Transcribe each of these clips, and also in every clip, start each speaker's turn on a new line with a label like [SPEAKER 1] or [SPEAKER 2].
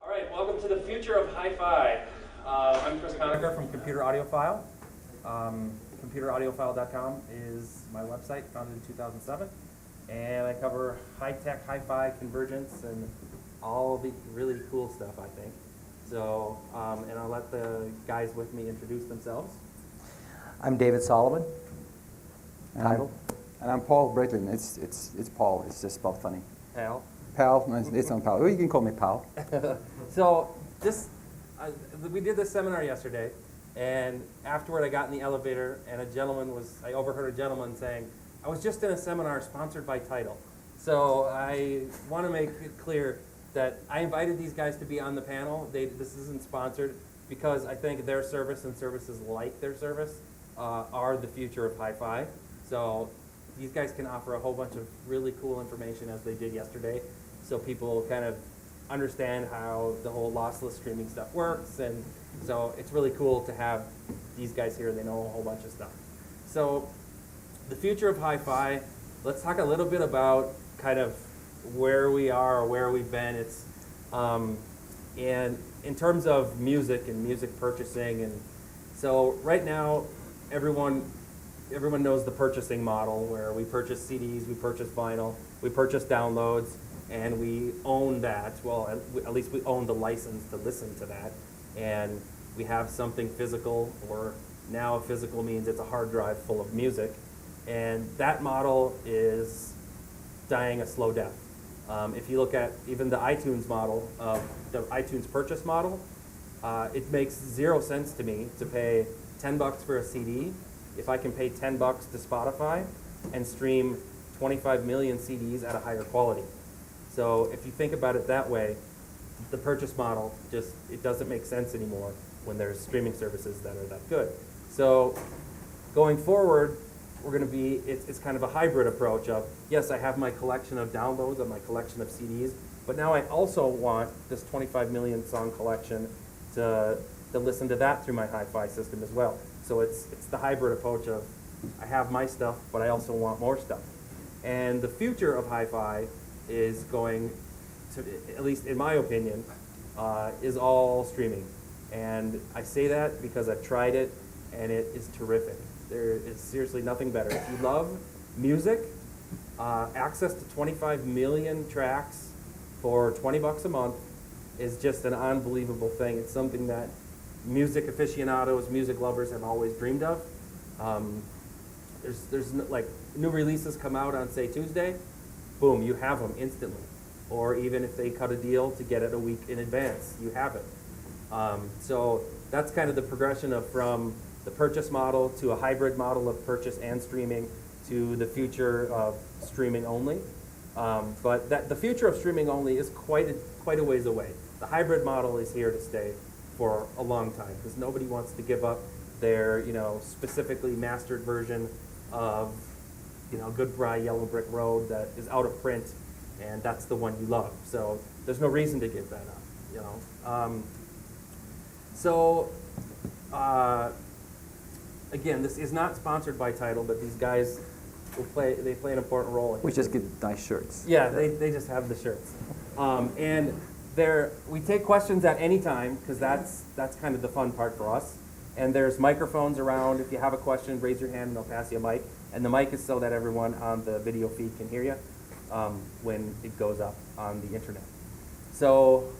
[SPEAKER 1] All right, welcome to the future of HiFi. I'm Connaker from Computer Audiophile. ComputerAudiophile.com is my website, founded in 2007. And I cover high-tech, hi-fi convergence and all the really cool stuff, I think. So, and I'll let the guys with me introduce themselves.
[SPEAKER 2] I'm David Solomon.
[SPEAKER 3] And I'm Paul Bråtelund. It's Paul. It's just spelled funny.
[SPEAKER 1] Pal.
[SPEAKER 3] Pal. No, it's not Pal. Well, you can call me Pal.
[SPEAKER 1] So we did this seminar yesterday, and afterward I got in the elevator, and I overheard a gentleman saying, I was just in a seminar sponsored by TIDAL. So I want to make it clear that I invited these guys to be on the panel. This isn't sponsored because I think their service and services like their service are the future of HiFi. So these guys can offer a whole bunch of really cool information as they did yesterday, so people kind of understand how the whole lossless streaming stuff works. And so it's really cool to have these guys here. They know a whole bunch of stuff. So the future of HiFi, let's talk a little bit about kind of where we are or where we've been. It's and in terms of music and music purchasing, and so right now everyone knows the purchasing model, where we purchase CDs, we purchase vinyl, we purchase downloads, and we own that. Well, at least we own the license to listen to that, and we have something physical, or now physical means it's a hard drive full of music, and that model is dying a slow death. If you look at even the iTunes model, the iTunes purchase model, it makes 0 sense to me to pay $10 for a CD if I can pay $10 to Spotify and stream 25 million CDs at a higher quality. So if you think about it that way, the purchase model it doesn't make sense anymore when there's streaming services that are that good. So going forward, it's kind of a hybrid approach of, yes, I have my collection of downloads and my collection of CDs, but now I also want this 25 million song collection to listen to that through my HiFi system as well. So it's the hybrid approach of, I have my stuff, but I also want more stuff. And the future of HiFi is going to, at least in my opinion, is all streaming. And I say that because I've tried it, and it is terrific. There is seriously nothing better. If you love music, access to 25 million tracks for $20 a month is just an unbelievable thing. It's something that music aficionados, music lovers have always dreamed of. There's like new releases come out on, say, Tuesday, boom, you have them instantly. Or even if they cut a deal to get it a week in advance, you have it. So that's kind of the progression from the purchase model to a hybrid model of purchase and streaming to the future of streaming only. But the future of streaming only is quite a ways away. The hybrid model is here to stay for a long time, because nobody wants to give up their specifically mastered version of Goodbye Yellow Brick Road that is out of print, and that's the one you love. So there's no reason to give that up. Again, this is not sponsored by TIDAL, but these guys play an important role.
[SPEAKER 3] We just get nice shirts.
[SPEAKER 1] Yeah, they just have the shirts. And we take questions at any time, because that's kind of the fun part for us. And there's microphones around. If you have a question, raise your hand and they'll pass you a mic. And the mic is so that everyone on the video feed can hear you when it goes up on the internet. So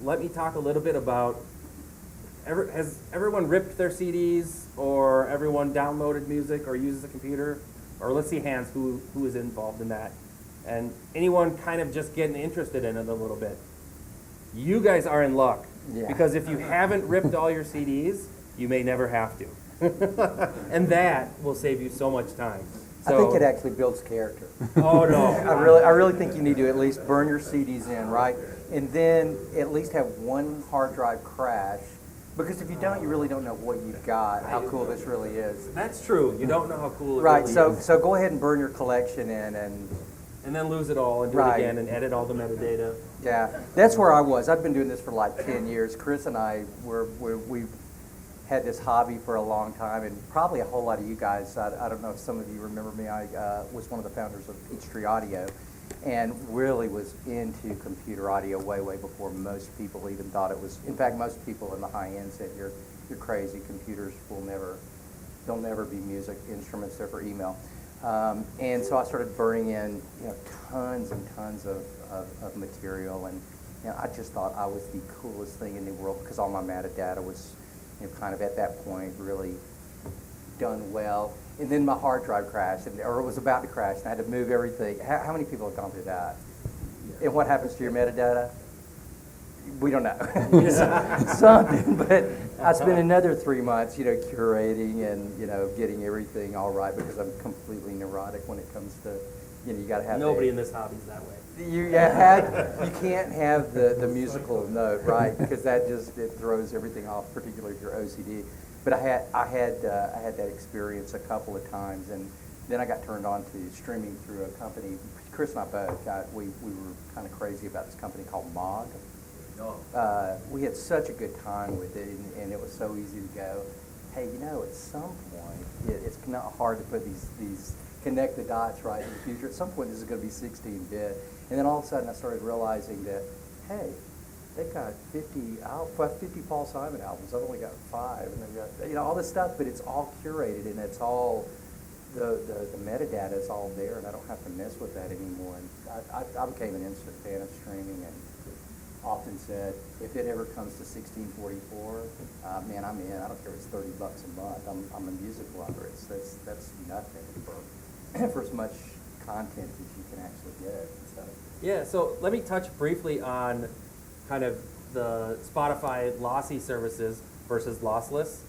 [SPEAKER 1] let me talk a little bit about, has everyone ripped their CDs, or everyone downloaded music or uses a computer? Or let's see hands, who is involved in that. And anyone kind of just getting interested in it a little bit. You guys are in luck. Yeah. Because if you haven't ripped all your CDs, you may never have to. And that will save you so much time.
[SPEAKER 2] I think it actually builds character.
[SPEAKER 1] Oh, no.
[SPEAKER 2] I really think you need to at least burn your CDs in, right? And then at least have one hard drive crash. Because if you don't, you really don't know what you've got, how cool this really is.
[SPEAKER 1] That's true. You don't know how cool it
[SPEAKER 2] really
[SPEAKER 1] is.
[SPEAKER 2] Right, so go ahead and burn your collection in
[SPEAKER 1] and then lose it all and do it again and edit all the metadata.
[SPEAKER 2] Yeah, that's where I was. I've been doing this for like 10 years. Chris and I, we've had this hobby for a long time, and probably a whole lot of you guys, I don't know if some of you remember me, I was one of the founders of Peachtree Audio. and really was into computer audio way before most people even thought it was. In fact, most people in the high end said, "You're crazy. Computers they'll never be music instruments. They're for email." And so I started burning in, tons and tons of material, and I just thought I was the coolest thing in the world because all my metadata was, kind of at that point really done well. And then my hard drive crashed, or it was about to crash, and I had to move everything. How many people have gone through that? And what happens to your metadata? We don't know. Something, but I spent another 3 months, curating and, getting everything all right because I'm completely neurotic when it comes to, you got to have.
[SPEAKER 1] Nobody in this hobby is that way.
[SPEAKER 2] You can't have the musical note, right? Because it throws everything off, particularly if you're OCD. But I had that experience a couple of times, and then I got turned on to streaming through a company. Chris and I both we were kind of crazy about this company called Mog. We had such a good time with it, and it was so easy to go, hey, at some point, it's not hard to put these connect the dots right in the future. At some point, this is going to be 16-bit. And then all of a sudden, I started realizing that, hey, they've got 50 Paul Simon albums. I've only got 5, and they've got all this stuff, but it's all curated, and it's all the metadata is all there, and I don't have to mess with that anymore. And I became an instant fan of streaming, and often said, if it ever comes to 1644, man, I'm in. I don't care if it's $30 a month. I'm a music lover. That's nothing for as much content as you can actually get. So.
[SPEAKER 1] Yeah, so let me touch briefly on kind of the Spotify Lossy services versus lossless.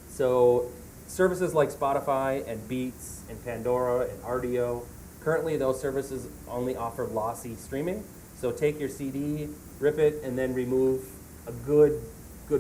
[SPEAKER 1] So services like Spotify and Beats and Pandora and Rdio, currently those services only offer lossy streaming. So take your CD, rip it, and then remove a good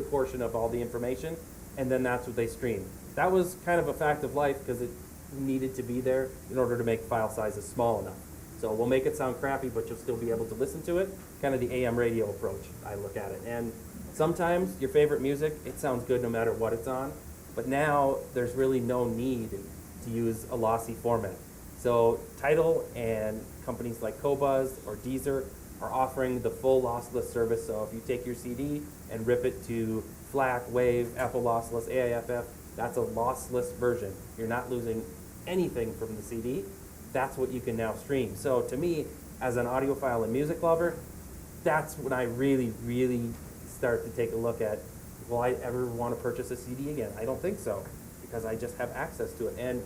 [SPEAKER 1] portion of all the information, and then that's what they stream. That was kind of a fact of life because it needed to be there in order to make file sizes small enough. So we'll make it sound crappy, but you'll still be able to listen to it. Kind of the AM radio approach, I look at it. And sometimes your favorite music, it sounds good no matter what it's on. But now there's really no need to use a lossy format. So TIDAL and companies like Qobuz or Deezer are offering the full lossless service. So if you take your CD and rip it to FLAC, WAVE, Apple Lossless, AIFF, that's a lossless version. You're not losing anything from the CD. That's what you can now stream. So to me, as an audiophile and music lover, that's when I really, really start to take a look at, will I ever want to purchase a CD again? I don't think so, because I just have access to it. And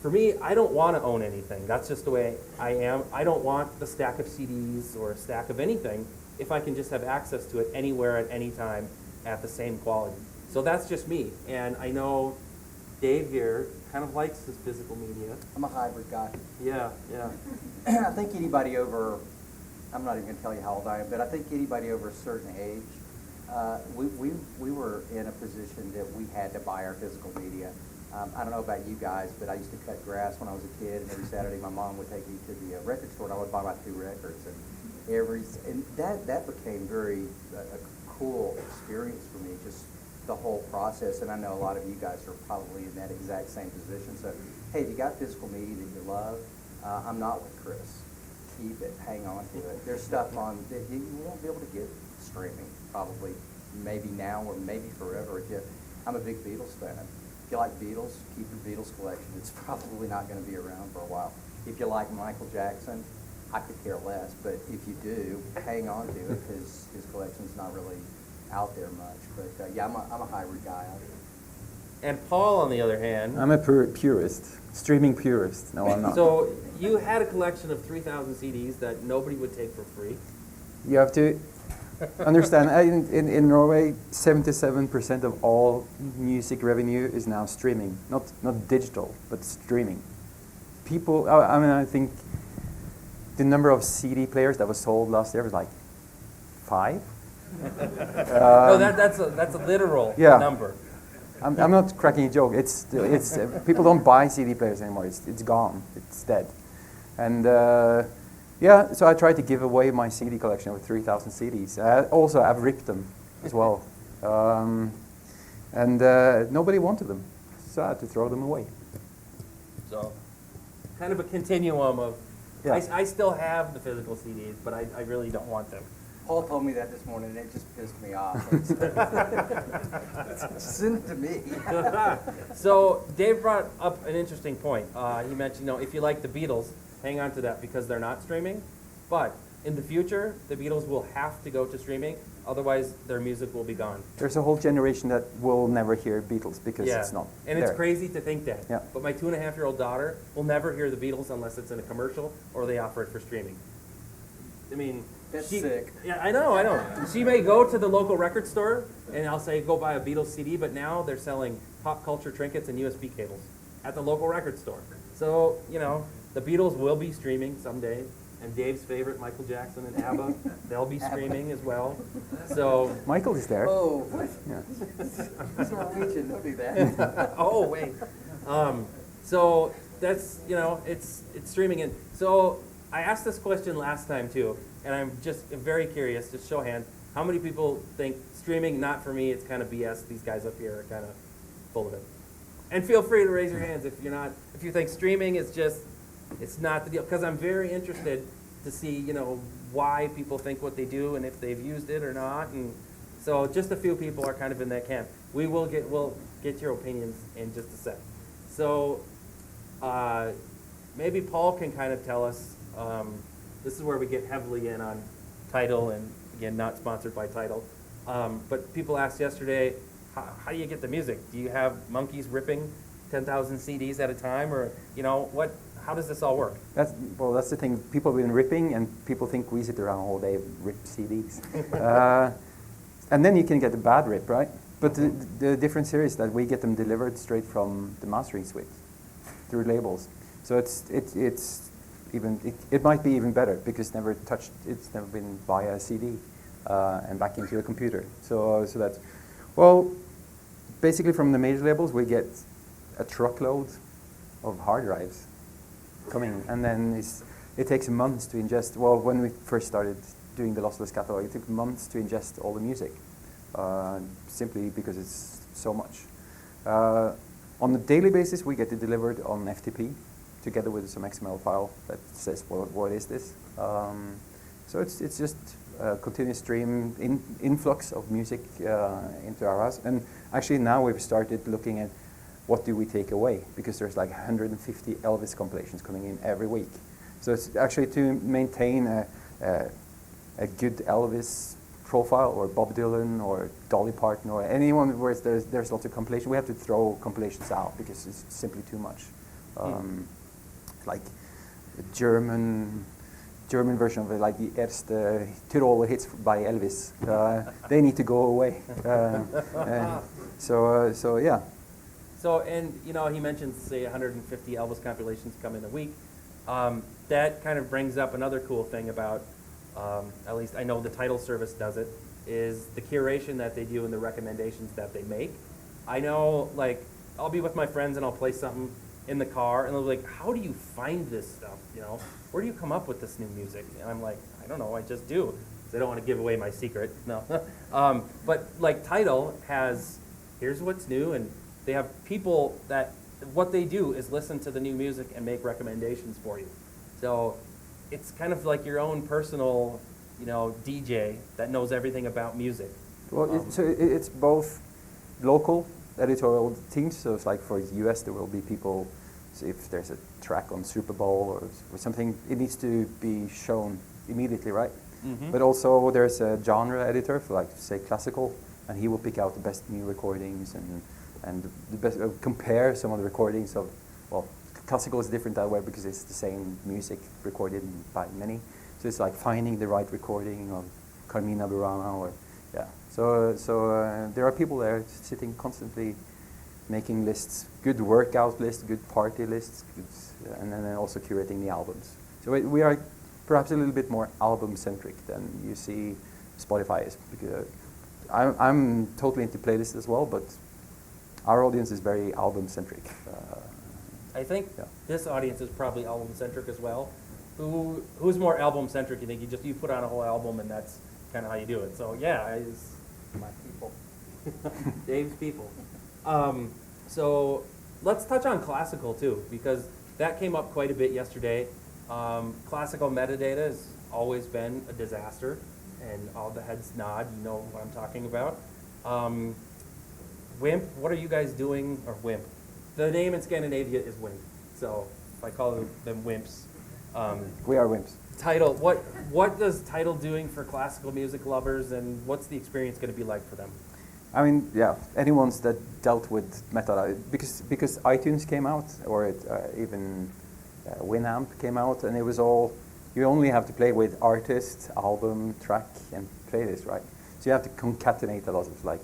[SPEAKER 1] for me, I don't want to own anything. That's just the way I am. I don't want the stack of CDs or a stack of anything if I can just have access to it anywhere at any time at the same quality. So that's just me. And I know Dave here kind of likes his physical media.
[SPEAKER 2] I'm a hybrid guy.
[SPEAKER 1] Yeah.
[SPEAKER 2] I think anybody over, I'm not even going to tell you how old I am, but I think anybody over a certain age, we were in a position that we had to buy our physical media. I don't know about you guys, but I used to cut grass when I was a kid, and every Saturday my mom would take me to the record store, and I would buy my 2 records. And that became a cool experience for me, just the whole process. And I know a lot of you guys are probably in that exact same position. So, hey, if you got physical media that you love, I'm not with Chris. Keep it, hang on to it. There's stuff on that you won't be able to get streaming, probably, maybe now or maybe forever. I'm a big Beatles fan. If you like Beatles, keep your Beatles collection. It's probably not going to be around for a while. If you like Michael Jackson, I could care less. But if you do, hang on to it because his collection's not really out there much. But yeah, I'm a hybrid guy.
[SPEAKER 1] And Paul, on the other hand,
[SPEAKER 3] I'm a purist, streaming purist. No, I'm not.
[SPEAKER 1] So you had a collection of 3,000 CDs that nobody would take for free.
[SPEAKER 3] You have to understand, in Norway, 77% of all music revenue is now streaming, not digital, but streaming. People, I think the number of CD players that was sold last year was like 5.
[SPEAKER 1] No, that's a literal number.
[SPEAKER 3] I'm not cracking a joke. It's people don't buy CD players anymore. It's gone. It's dead. And so I tried to give away my CD collection with 3,000 CDs. Also, I've ripped them as well, and nobody wanted them, so I had to throw them away.
[SPEAKER 1] So, kind of a continuum of
[SPEAKER 3] Yeah.
[SPEAKER 1] I still have the physical CDs, but I really don't want them.
[SPEAKER 2] Paul told me that this morning, and it just pissed me off. Send it to me.
[SPEAKER 1] So Dave brought up an interesting point. He mentioned, if you like the Beatles, hang on to that because they're not streaming. But in the future, the Beatles will have to go to streaming. Otherwise, their music will be gone.
[SPEAKER 3] There's a whole generation that will never hear Beatles because it's not
[SPEAKER 1] And
[SPEAKER 3] there.
[SPEAKER 1] it's crazy to think that.
[SPEAKER 3] Yeah.
[SPEAKER 1] But my 2.5-year-old daughter will never hear the Beatles unless it's in a commercial or they offer it for streaming. I mean,
[SPEAKER 2] That's sick.
[SPEAKER 1] Yeah, I know. She may go to the local record store and I'll say, go buy a Beatles CD, but now they're selling pop culture trinkets and USB cables at the local record store. So, the Beatles will be streaming someday. And Dave's favorite, Michael Jackson and ABBA, they'll be streaming as well. So,
[SPEAKER 3] Michael is there.
[SPEAKER 2] Oh, what?
[SPEAKER 3] Yeah.
[SPEAKER 2] He's Norwegian, don't do that.
[SPEAKER 1] oh wait. So that's it's streaming in. So I asked this question last time too, and I'm just very curious. Just show of hands, how many people think streaming not for me? It's kind of BS. These guys up here are kind of full of it. And feel free to raise your hands if you're not. If you think streaming is just. It's not the deal, because I'm very interested to see, why people think what they do and if they've used it or not. And so just a few people are kind of in that camp. We'll get your opinions in just a sec. So maybe Paul can kind of tell us, this is where we get heavily in on TIDAL, and again, not sponsored by TIDAL. But people asked yesterday, how do you get the music? Do you have monkeys ripping 10,000 CDs at a time, or, how does this all work?
[SPEAKER 3] That's the thing. People have been ripping, and people think we sit around all day and rip CDs. And then you can get a bad rip, right? But the difference here is that we get them delivered straight from the mastering suite through labels. So it might be even better because it's never been via a CD and back into a computer. So that's basically from the major labels we get a truckload of hard drives coming, and then it takes months to ingest. Well, when we first started doing the lossless catalog, it took months to ingest all the music, simply because it's so much. On a daily basis, we get it delivered on FTP, together with some XML file that says what is this. So it's just a continuous stream influx of music into our house. And actually now we've started looking at what do we take away, because there's like 150 Elvis compilations coming in every week. So it's actually to maintain a good Elvis profile, or Bob Dylan, or Dolly Parton, or anyone where there's lots of compilation. We have to throw compilations out because it's simply too much. Like a German version of it, like the Erste Tiroler hits by Elvis. They need to go away. So yeah.
[SPEAKER 1] So, and he mentions, say, 150 Elvis compilations come in a week. That kind of brings up another cool thing about, at least I know the TIDAL service does it, is the curation that they do and the recommendations that they make. I know, like, I'll be with my friends and I'll play something in the car, and they'll be like, how do you find this stuff, Where do you come up with this new music? And I'm like, I don't know, I just do. Because I don't want to give away my secret, no. But, like, TIDAL has, here's what's new, and they have people that, what they do is listen to the new music and make recommendations for you. So it's kind of like your own personal, DJ that knows everything about music.
[SPEAKER 3] Well, it's both local editorial teams. So it's like for the US, there will be people, so if there's a track on Super Bowl or something, it needs to be shown immediately, right? Mm-hmm. But also there's a genre editor for, like, say, classical, and he will pick out the best new recordings and the best, compare some of the recordings of, classical is different that way because it's the same music recorded by many. So it's like finding the right recording of Carmina Burana So there are people there sitting constantly making lists, good workout lists, good party lists, and then also curating the albums. So we are perhaps a little bit more album-centric than you see Spotify is. Because I'm totally into playlists as well, but our audience is very album-centric.
[SPEAKER 1] I think this audience is probably album-centric as well. Who's more album-centric? You think you put on a whole album and that's kind of how you do it. So yeah,
[SPEAKER 2] My people.
[SPEAKER 1] Dave's people. So let's touch on classical too, because that came up quite a bit yesterday. Classical metadata has always been a disaster, and all the heads nod, you know what I'm talking about. WIMP, what are you guys doing, or WIMP? The name in Scandinavia is WIMP, so if I call them WIMPs.
[SPEAKER 3] We are WIMPs.
[SPEAKER 1] TIDAL, what does TIDAL doing for classical music lovers, and what's the experience going to be like for them?
[SPEAKER 3] I mean, yeah, anyone's that dealt with metadata, because iTunes came out, or even Winamp came out, and it was all, you only have to play with artist, album, track, and playlist, right? So you have to concatenate a lot of, like,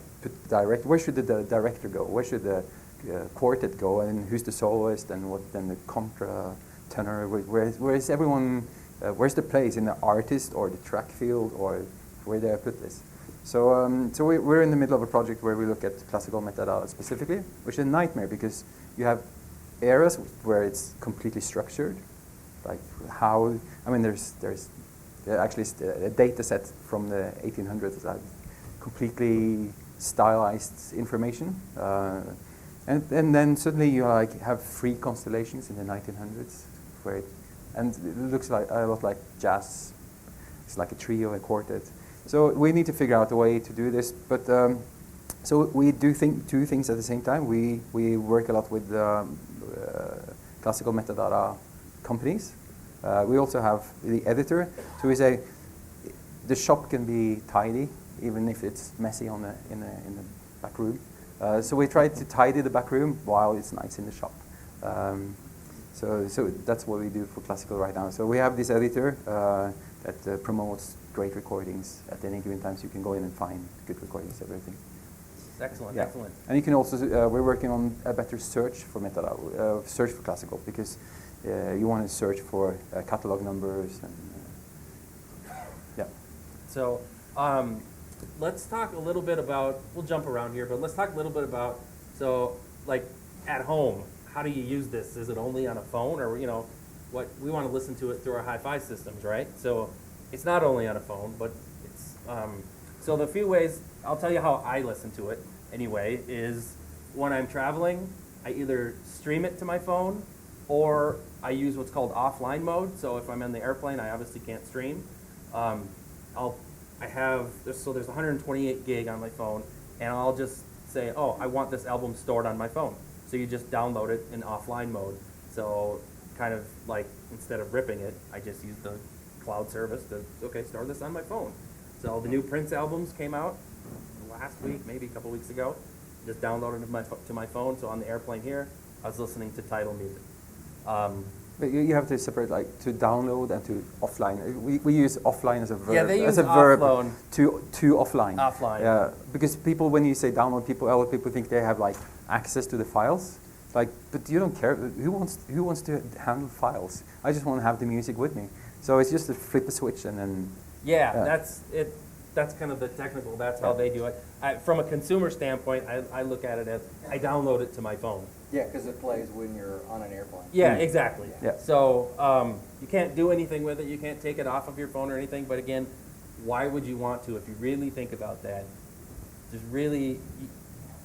[SPEAKER 3] where should the director go? Where should the quartet go? And who's the soloist? And what then the contra, tenor? Where is everyone? Where's the place in the artist or the track field, or where do I put this? So, so we're in the middle of a project where we look at classical metadata specifically, which is a nightmare because you have eras where it's completely structured, like how, I mean, there's actually a data set from the 1800s that completely stylized information, and then suddenly you like have free constellations in the 1900s, and it looks like a lot like jazz. It's like a trio, a quartet. So we need to figure out a way to do this, but so we do two things at the same time. We work a lot with classical metadata companies. We also have the editor. So we say the shop can be tidy, even if it's messy in the back room. So we try to tidy the back room while it's nice in the shop. So that's what we do for classical right now. So we have this editor that promotes great recordings at any given time, so you can go in and find good recordings of everything.
[SPEAKER 1] Excellent,
[SPEAKER 3] Yeah.
[SPEAKER 1] excellent.
[SPEAKER 3] And you can also, we're working on a better search for metadata, search for classical, because you want to search for catalog numbers and yeah.
[SPEAKER 1] So let's talk a little bit about, we'll jump around here, but let's talk a little bit about, so like at home, how do you use this? Is it only on a phone, or what we want to listen to it through our HiFi systems, right? So it's not only on a phone, but it's, so the few ways, I'll tell you how I listen to it anyway, is when I'm traveling, I either stream it to my phone, or I use what's called offline mode. So if I'm in the airplane, I obviously can't stream. There's 128 gig on my phone, and I'll just say, oh, I want this album stored on my phone. So you just download it in offline mode. So kind of like, instead of ripping it, I just use the cloud service to, okay, store this on my phone. So the new Prince albums came out last week, maybe a couple weeks ago. Just downloaded it to my phone. So on the airplane here, I was listening to TIDAL music.
[SPEAKER 3] But you have to separate, like, to download and to offline. We use offline as a verb.
[SPEAKER 1] Yeah, they use
[SPEAKER 3] as a verb
[SPEAKER 1] offload.
[SPEAKER 3] to offline.
[SPEAKER 1] Offline.
[SPEAKER 3] Yeah, because people, when you say download, other people think they have like access to the files. Like, but you don't care. Who wants to handle files? I just want to have the music with me. So it's just to flip a switch and then.
[SPEAKER 1] Yeah, that's it. That's kind of the technical. That's how they do it. From a consumer standpoint, I look at it as I download it to my phone.
[SPEAKER 2] Yeah, because it plays when you're on an airplane.
[SPEAKER 1] Yeah, exactly.
[SPEAKER 3] Yeah.
[SPEAKER 1] So you can't do anything with it. You can't take it off of your phone or anything. But again, why would you want to? If you really think about that,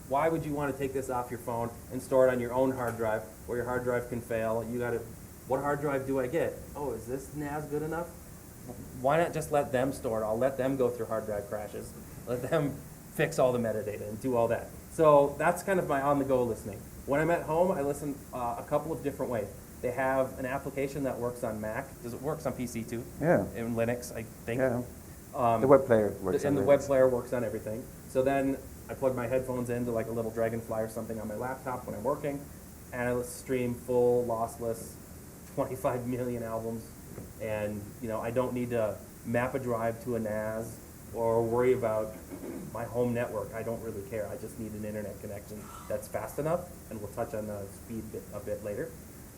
[SPEAKER 1] why would you want to take this off your phone and store it on your own hard drive, where your hard drive can fail? You got to, what hard drive do I get? Oh, is this NAS good enough? Why not just let them store it? I'll let them go through hard drive crashes. Let them fix all the metadata and do all that. So that's kind of my on-the-go listening. When I'm at home, I listen a couple of different ways. They have an application that works on Mac. Does it work on PC too?
[SPEAKER 3] Yeah.
[SPEAKER 1] In Linux, I think.
[SPEAKER 3] Yeah. The web player works on
[SPEAKER 1] And the
[SPEAKER 3] Linux.
[SPEAKER 1] web player works on everything. So then I plug my headphones into like a little Dragonfly or something on my laptop when I'm working, and I stream full lossless 25 million albums. And I don't need to map a drive to a NAS or worry about my home network. I don't really care. I just need an internet connection that's fast enough, and we'll touch on the speed a bit later.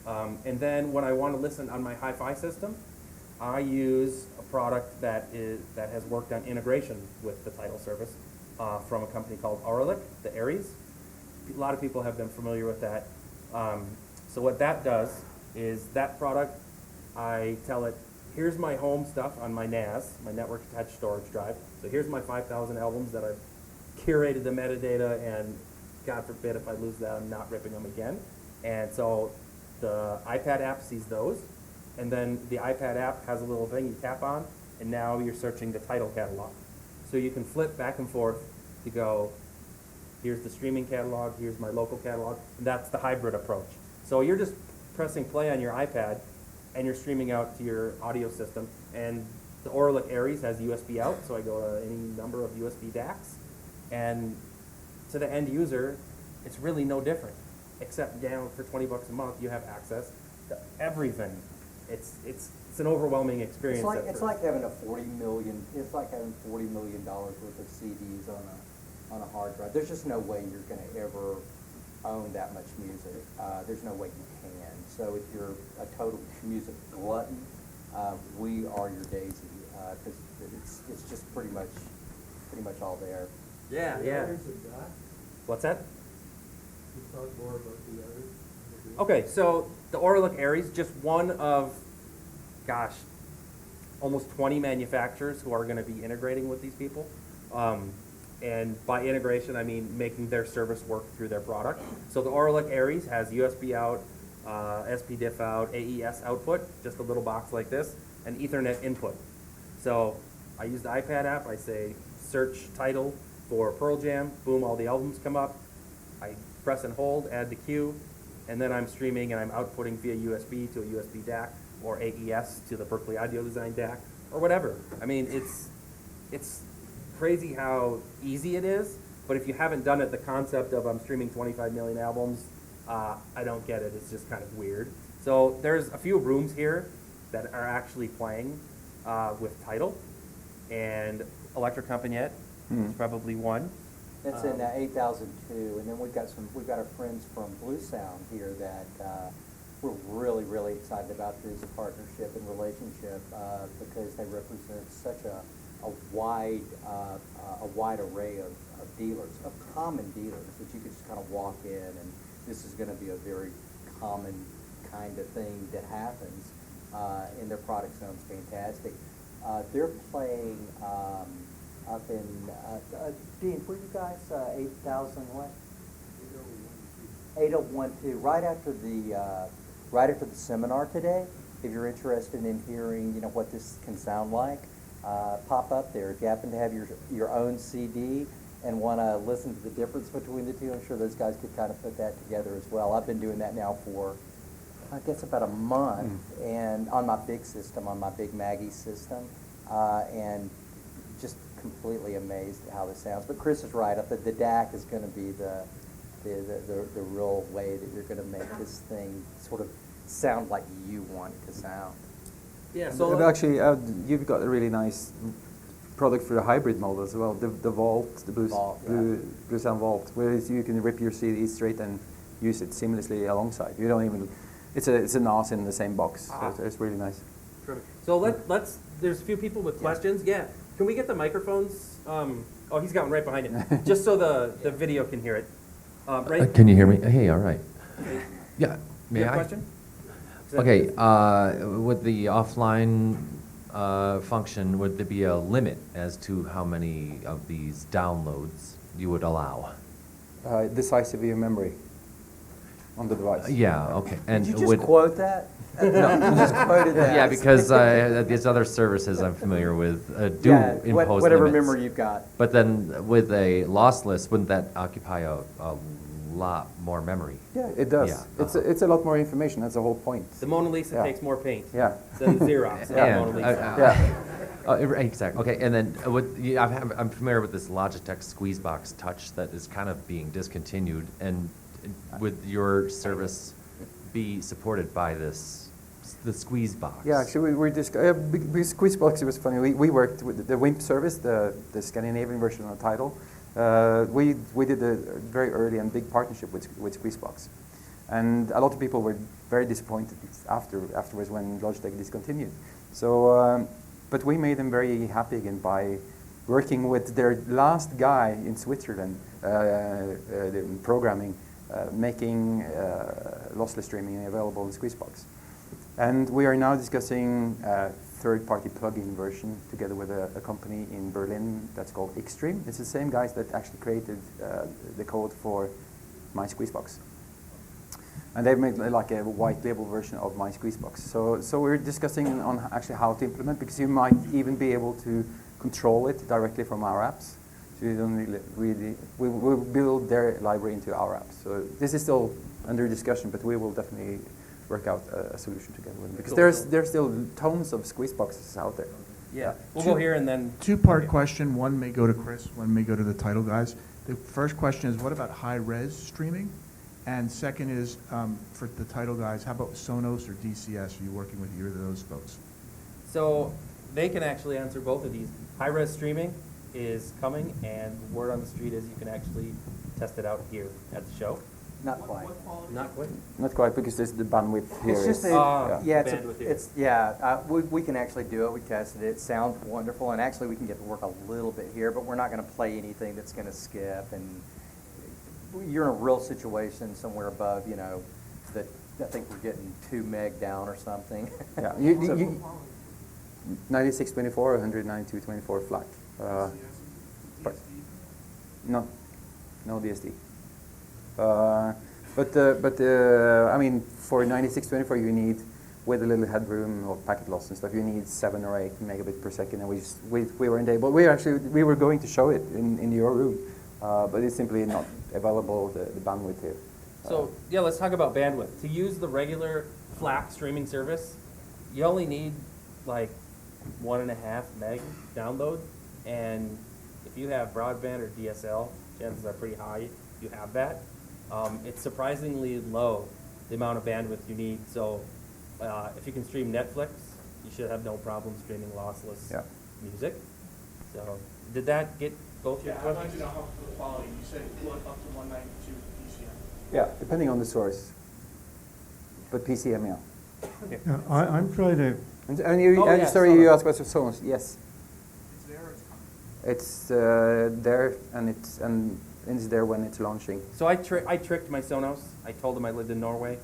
[SPEAKER 1] And then when I want to listen on my HiFi system, I use a product that has worked on integration with the TIDAL service from a company called Auralic, the Aries. A lot of people have been familiar with that. So what that does is that product, I tell it, here's my home stuff on my NAS, my network attached storage drive. So here's my 5,000 albums that I've curated the metadata, and God forbid if I lose that, I'm not ripping them again. And so the iPad app sees those, and then the iPad app has a little thing you tap on, and now you're searching the TIDAL catalog. So you can flip back and forth to go, here's the streaming catalog, here's my local catalog, and that's the hybrid approach. So you're just pressing play on your iPad, and you're streaming out to your audio system, and the Auralic Aries has USB out, so I go to any number of USB DACs, and to the end user, it's really no different, except down for 20 bucks a month, you have access to everything. It's an overwhelming experience.
[SPEAKER 2] It's like having $40 million worth of CDs on a hard drive. There's just no way you're going to ever own that much music. There's no way you can. So if you're a total music glutton, we are your daisy, because it's just pretty much all there.
[SPEAKER 1] Yeah, yeah. What's that?
[SPEAKER 4] Talk more about the others.
[SPEAKER 1] Okay, so the Auralic Aries, just one of, gosh, almost 20 manufacturers who are going to be integrating with these people. And by integration, I mean making their service work through their product. So the Auralic Aries has USB out, SPDIF out, AES output, just a little box like this, and Ethernet input. So I use the iPad app, I say search TIDAL for Pearl Jam, boom, all the albums come up. I press and hold, add the queue, and then I'm streaming and I'm outputting via USB to a USB DAC or AES to the Berkeley Audio Design DAC or whatever. I mean, it's crazy how easy it is, but if you haven't done it, the concept of I'm streaming 25 million albums, I don't get it. It's just kind of weird. So there's a few rooms here that are actually playing with TIDAL, and Electric Compagnie is probably one.
[SPEAKER 2] It's in 8002, and then we've got our friends from Blue Sound here that we're really, really excited about this partnership and relationship because they represent such a wide array of dealers, of common dealers that you could just kind of walk in, and this is going to be a very common kind of thing that happens, and their product sounds fantastic. They're playing up in, Dean, where you guys, 8,000 what? 8012, right after the seminar today. If you're interested in hearing, what this can sound like, pop up there. If you happen to have your own CD and want to listen to the difference between the two, I'm sure those guys could kind of put that together as well. I've been doing that now for, I guess, about a month, and on my big system, on my big Maggie system, and just completely amazed at how this sounds. But Chris is right. The DAC is going to be the real way that you're going to make this thing sort of sound like you want it to sound.
[SPEAKER 1] Yeah.
[SPEAKER 3] So
[SPEAKER 1] So
[SPEAKER 3] actually, you've got a really nice product for the hybrid model as well. The Vault, the Blue Sound Vault, whereas you can rip your CD straight and use it seamlessly alongside. You don't even. It's a NAS in the same box. So it's really nice.
[SPEAKER 1] Terrific. So let's. There's a few people with questions. Yeah. Can we get the microphones? Oh, he's got one right behind you. Just so the video can hear it. Right.
[SPEAKER 5] Can you hear me? Hey, all right. Yeah, may
[SPEAKER 1] You have
[SPEAKER 5] I?
[SPEAKER 1] a question? Is that-
[SPEAKER 5] Okay, with the offline function, would there be a limit as to how many of these downloads you would allow?
[SPEAKER 3] The size of your memory on the device.
[SPEAKER 5] Yeah, okay. And
[SPEAKER 2] Did you just
[SPEAKER 5] would,
[SPEAKER 2] quote that? No, you just quoted that.
[SPEAKER 5] yeah, because these other services I'm familiar with do impose
[SPEAKER 2] whatever
[SPEAKER 5] limits.
[SPEAKER 2] memory you've got.
[SPEAKER 5] But then with a lossless, wouldn't that occupy a lot more memory?
[SPEAKER 3] Yeah, it does.
[SPEAKER 5] Yeah,
[SPEAKER 3] It's a lot more information. That's the whole point.
[SPEAKER 1] The Mona Lisa
[SPEAKER 3] Yeah.
[SPEAKER 1] takes more paint
[SPEAKER 3] Yeah.
[SPEAKER 1] than the Xerox.
[SPEAKER 5] Yeah,
[SPEAKER 1] Mona Lisa.
[SPEAKER 3] Yeah.
[SPEAKER 5] Exactly. Okay, and then I'm familiar with this Logitech Squeezebox Touch that is kind of being discontinued, and would your service be supported by the Squeezebox?
[SPEAKER 3] Yeah, actually, we're just Squeezebox. It was funny. We worked with the WIMP service, the Scandinavian version of TIDAL. We did a very early and big partnership with Squeezebox, and a lot of people were very disappointed afterwards when Logitech discontinued. So, but we made them very happy again by working with their last guy in Switzerland, programming, making lossless streaming available in Squeezebox. And we are now discussing a third-party plugin version together with a company in Berlin that's called Xstream. It's the same guys that actually created the code for my Squeezebox. And they've made like a white label version of my Squeezebox. So we're discussing on actually how to implement, because you might even be able to control it directly from our apps. So you don't really we will build their library into our apps. So this is still under discussion, but we will definitely work out a solution together with them, because there's still tons of Squeezeboxes out there.
[SPEAKER 1] Yeah, we'll go here and then.
[SPEAKER 6] Two-part question. One may go to Chris, one may go to the title guys. The first question is, what about high-res streaming? And second is, for the title guys, how about Sonos or DCS? Are you working with either of those folks?
[SPEAKER 1] So they can actually answer both of these. High-res streaming is coming, and word on the street is you can actually test it out here at the show.
[SPEAKER 2] Not quite.
[SPEAKER 1] Not quite.
[SPEAKER 3] Not quite, because there's the bandwidth here.
[SPEAKER 2] It's just
[SPEAKER 3] is-
[SPEAKER 1] bandwidth here.
[SPEAKER 2] we can actually do it. We tested it. It sounds wonderful, and actually we can get to work a little bit here, but we're not going to play anything that's going to skip. And you're in a real situation somewhere above, that I think we're getting 2 meg down or something.
[SPEAKER 3] Yeah,
[SPEAKER 2] So-
[SPEAKER 3] 9624 or 19224 FLAC. But no DSD. I mean, for 9624 you need, with a little headroom or packet loss and stuff, you need 7 or 8 megabit per second, and we weren't able. We were going to show it in your room, but it's simply not available, the bandwidth here.
[SPEAKER 1] So yeah, let's talk about bandwidth. To use the regular FLAC streaming service, you only need like 1.5 meg download, and if you have broadband or DSL, chances are pretty high you have that. It's surprisingly low, the amount of bandwidth you need. So if you can stream Netflix, you should have no problem streaming lossless music. So did that get both your
[SPEAKER 7] I'd like
[SPEAKER 1] questions?
[SPEAKER 7] to know how the quality, you said float up to 192 PCM.
[SPEAKER 3] Yeah, depending on the source. But PCM, yeah.
[SPEAKER 4] Yeah, I'm trying to,
[SPEAKER 3] And you,
[SPEAKER 1] Oh, yeah,
[SPEAKER 3] sorry,
[SPEAKER 1] Sonos.
[SPEAKER 3] you asked about the Sonos. Yes,
[SPEAKER 7] It's there or it's coming?
[SPEAKER 3] it's there, and it's there when it's launching.
[SPEAKER 1] So I tricked my Sonos. I told them I lived in Norway,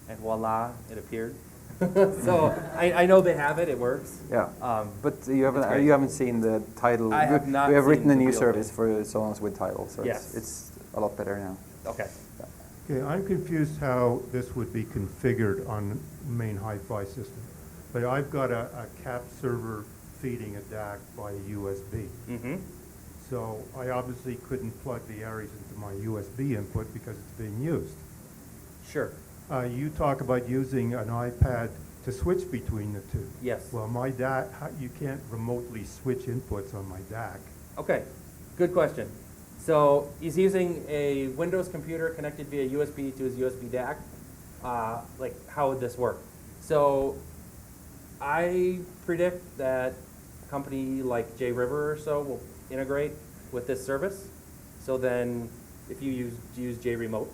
[SPEAKER 1] and voila, it appeared. So I know they have it. It works.
[SPEAKER 3] Yeah, but you
[SPEAKER 1] it's great.
[SPEAKER 3] haven't seen the title.
[SPEAKER 1] I have not
[SPEAKER 3] We have
[SPEAKER 1] seen
[SPEAKER 3] written a
[SPEAKER 1] the
[SPEAKER 3] new
[SPEAKER 1] real
[SPEAKER 3] service
[SPEAKER 1] thing.
[SPEAKER 3] for Sonos with title, so
[SPEAKER 1] Yes.
[SPEAKER 3] it's a lot better now.
[SPEAKER 1] Okay.
[SPEAKER 4] okay, I'm confused how this would be configured on main HiFi system. But I've got a cap server feeding a DAC by USB.
[SPEAKER 1] Mm-hmm.
[SPEAKER 4] So I obviously couldn't plug the Aries into my USB input because it's being used.
[SPEAKER 1] Sure.
[SPEAKER 4] You talk about using an iPad to switch between the two.
[SPEAKER 1] Yes.
[SPEAKER 4] Well, my DAC, you can't remotely switch inputs on my DAC.
[SPEAKER 1] Okay. Good question. So he's using a Windows computer connected via USB to his USB DAC. Like, how would this work? So I predict that a company like JRiver or so will integrate with this service. So then if you use JRemote.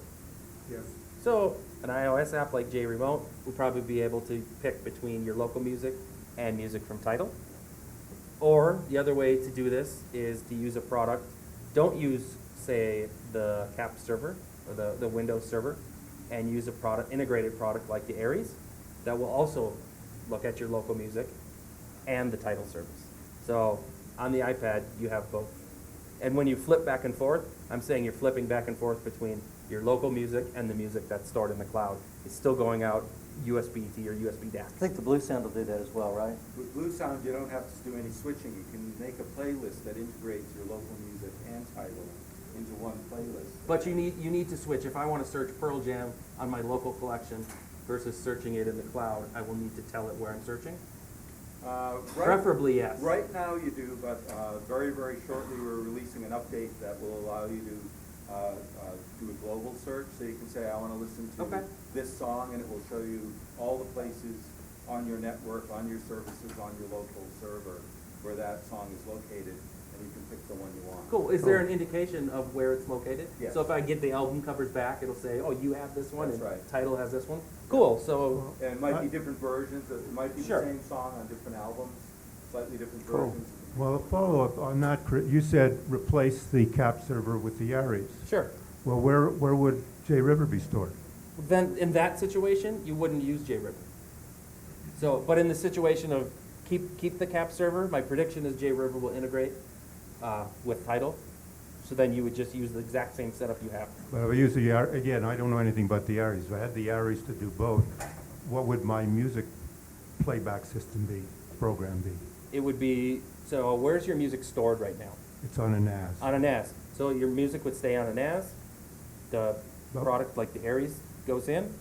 [SPEAKER 4] Yes.
[SPEAKER 1] So an iOS app like JRemote will probably be able to pick between your local music and music from TIDAL. Or the other way to do this is to use a product. Don't use, say, the CAP server or the Windows server, and use a integrated product like the Aries that will also look at your local music and the TIDAL service. So on the iPad, you have both. And when you flip back and forth, I'm saying you're flipping back and forth between your local music and the music that's stored in the cloud. It's still going out USB to your USB DAC.
[SPEAKER 2] I think the Blue Sound will do that as well, right?
[SPEAKER 8] With Blue Sound, you don't have to do any switching. You can make a playlist that integrates your local music and title into one playlist.
[SPEAKER 1] But you need to switch. If I want to search Pearl Jam on my local collection versus searching it in the cloud, I will need to tell it where I'm searching. Preferably, yes.
[SPEAKER 8] Right now you do, but very, very shortly we're releasing an update that will allow you to do a global search. So you can say, I want to listen to this song, and it will show you all the places on your network, on your services, on your local server where that song is located, and you can pick the one you want.
[SPEAKER 1] Cool. Is there an indication of where it's located?
[SPEAKER 8] Yes.
[SPEAKER 1] So if I get the album covers back, it'll say, oh, you have this one,
[SPEAKER 8] That's
[SPEAKER 1] and
[SPEAKER 8] right.
[SPEAKER 1] Title has this one. Cool. So
[SPEAKER 8] And it might be different versions. It might be
[SPEAKER 1] Sure.
[SPEAKER 8] the same song on different albums, slightly different
[SPEAKER 3] Cool.
[SPEAKER 8] versions.
[SPEAKER 4] Well, a follow-up on that, you said replace the cap server with the Aries.
[SPEAKER 1] sure.
[SPEAKER 4] Well, where would JRiver be stored?
[SPEAKER 1] Then in that situation, you wouldn't use JRiver. So, but in the situation of keep the CAP server, my prediction is JRiver will integrate with Tidal. So then you would just use the exact same setup you have.
[SPEAKER 4] Well, we use the, again, I don't know anything about the Aries. If I had the Aries to do both, what would my music playback system be, program be?
[SPEAKER 1] It would be, so where's your music stored right now?
[SPEAKER 4] It's on a NAS.
[SPEAKER 1] On a NAS. So your music would stay on a NAS, the
[SPEAKER 4] Well-
[SPEAKER 1] product like the Aries goes in,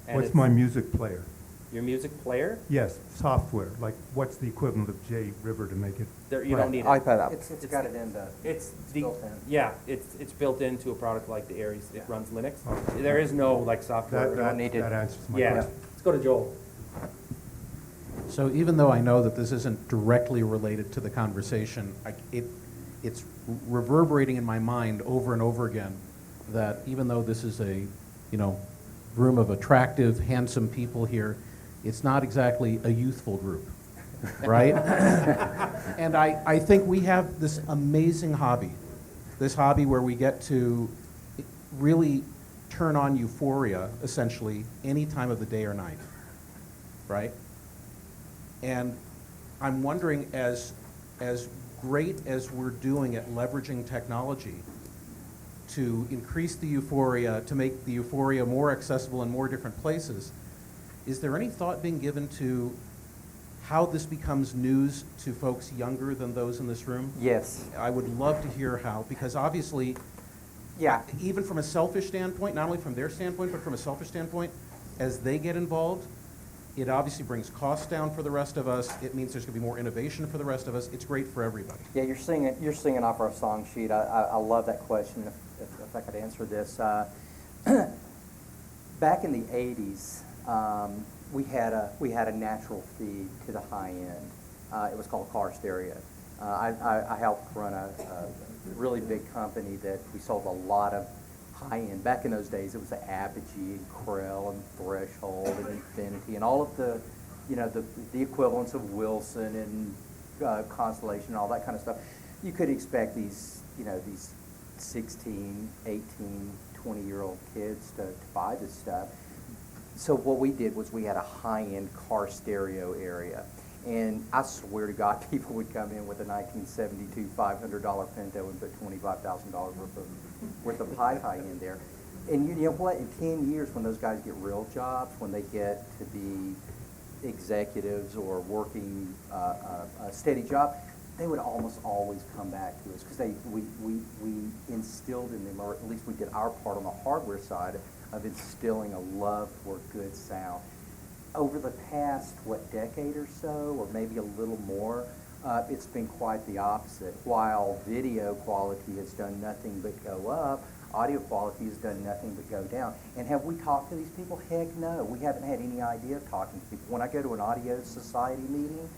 [SPEAKER 1] and
[SPEAKER 4] What's
[SPEAKER 1] it's
[SPEAKER 4] my music player?
[SPEAKER 1] your music player,
[SPEAKER 4] Yes, software, like what's the equivalent of J River to make it?
[SPEAKER 1] there, you don't need it.
[SPEAKER 3] iPad app.
[SPEAKER 2] It's got it in the,
[SPEAKER 1] It's
[SPEAKER 2] it's
[SPEAKER 1] the,
[SPEAKER 2] built in.
[SPEAKER 1] yeah, it's built into a product like the Aries. It runs Linux.
[SPEAKER 4] Okay.
[SPEAKER 1] There is no like software.
[SPEAKER 4] That,
[SPEAKER 1] You don't
[SPEAKER 4] that,
[SPEAKER 1] need it.
[SPEAKER 4] that answers my
[SPEAKER 1] Yeah,
[SPEAKER 4] question.
[SPEAKER 1] let's go to Joel.
[SPEAKER 9] So even though I know that this isn't directly related to the conversation, it's reverberating in my mind over and over again that even though this is a, room of attractive, handsome people here, it's not exactly a youthful group, right? And I think we have this amazing hobby, this hobby where we get to really turn on euphoria, essentially, any time of the day or night, right? And I'm wondering, as great as we're doing at leveraging technology to increase the euphoria, to make the euphoria more accessible in more different places, is there any thought being given to how this becomes news to folks younger than those in this room?
[SPEAKER 2] Yes.
[SPEAKER 9] I would love to hear how, because obviously,
[SPEAKER 2] Yeah.
[SPEAKER 9] even from a selfish standpoint, not only from their standpoint, but from a selfish standpoint, as they get involved, it obviously brings costs down for the rest of us. It means there's going to be more innovation for the rest of us. It's great for everybody.
[SPEAKER 2] Yeah, you're singing off our song sheet. I love that question. If I could answer this, back in the '80s, we had a natural feed to the high end. It was called car stereo. I helped run a really big company that we sold a lot of high end. Back in those days, it was the Apogee and Krell and Threshold and Infinity and all of the, the equivalents of Wilson and Constellation and all that kind of stuff. You could expect these 16, 18, 20-year-old kids to buy this stuff. So what we did was we had a high-end car stereo area. And I swear to God, people would come in with a 1972 $500 Pinto and put $25,000 worth of HiFi in there. And you know what? In 10 years, when those guys get real jobs, when they get to be executives or working a steady job, they would almost always come back to us because we instilled in them, or at least we did our part on the hardware side of instilling a love for good sound. Over the past, decade or so, or maybe a little more, it's been quite the opposite. While video quality has done nothing but go up, audio quality has done nothing but go down. And have we talked to these people? Heck no. We haven't had any idea of talking to people. When I go to an audio society meeting,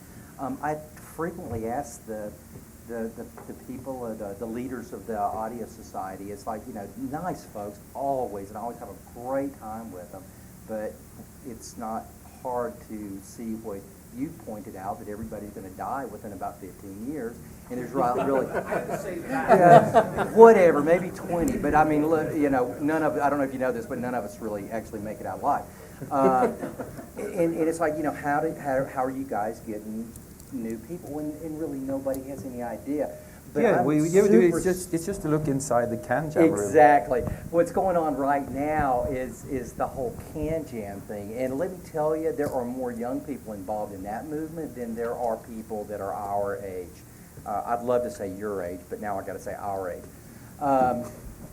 [SPEAKER 2] I frequently ask the people, the leaders of the audio society, it's like, nice folks always, and I always have a great time with them, but it's not hard to see what you pointed out, that everybody's going to die within about 15 years, and there's really whatever, maybe 20, but I mean, look, none of, I don't know if you know this, but none of us really actually make it out alive. And it's like, how are you guys getting new people, and really nobody has any idea. But
[SPEAKER 3] it's just to look inside the can jam room.
[SPEAKER 2] Exactly. What's going on right now is the whole can jam thing. And let me tell you, there are more young people involved in that movement than there are people that are our age. I'd love to say your age, but now I've got to say our age.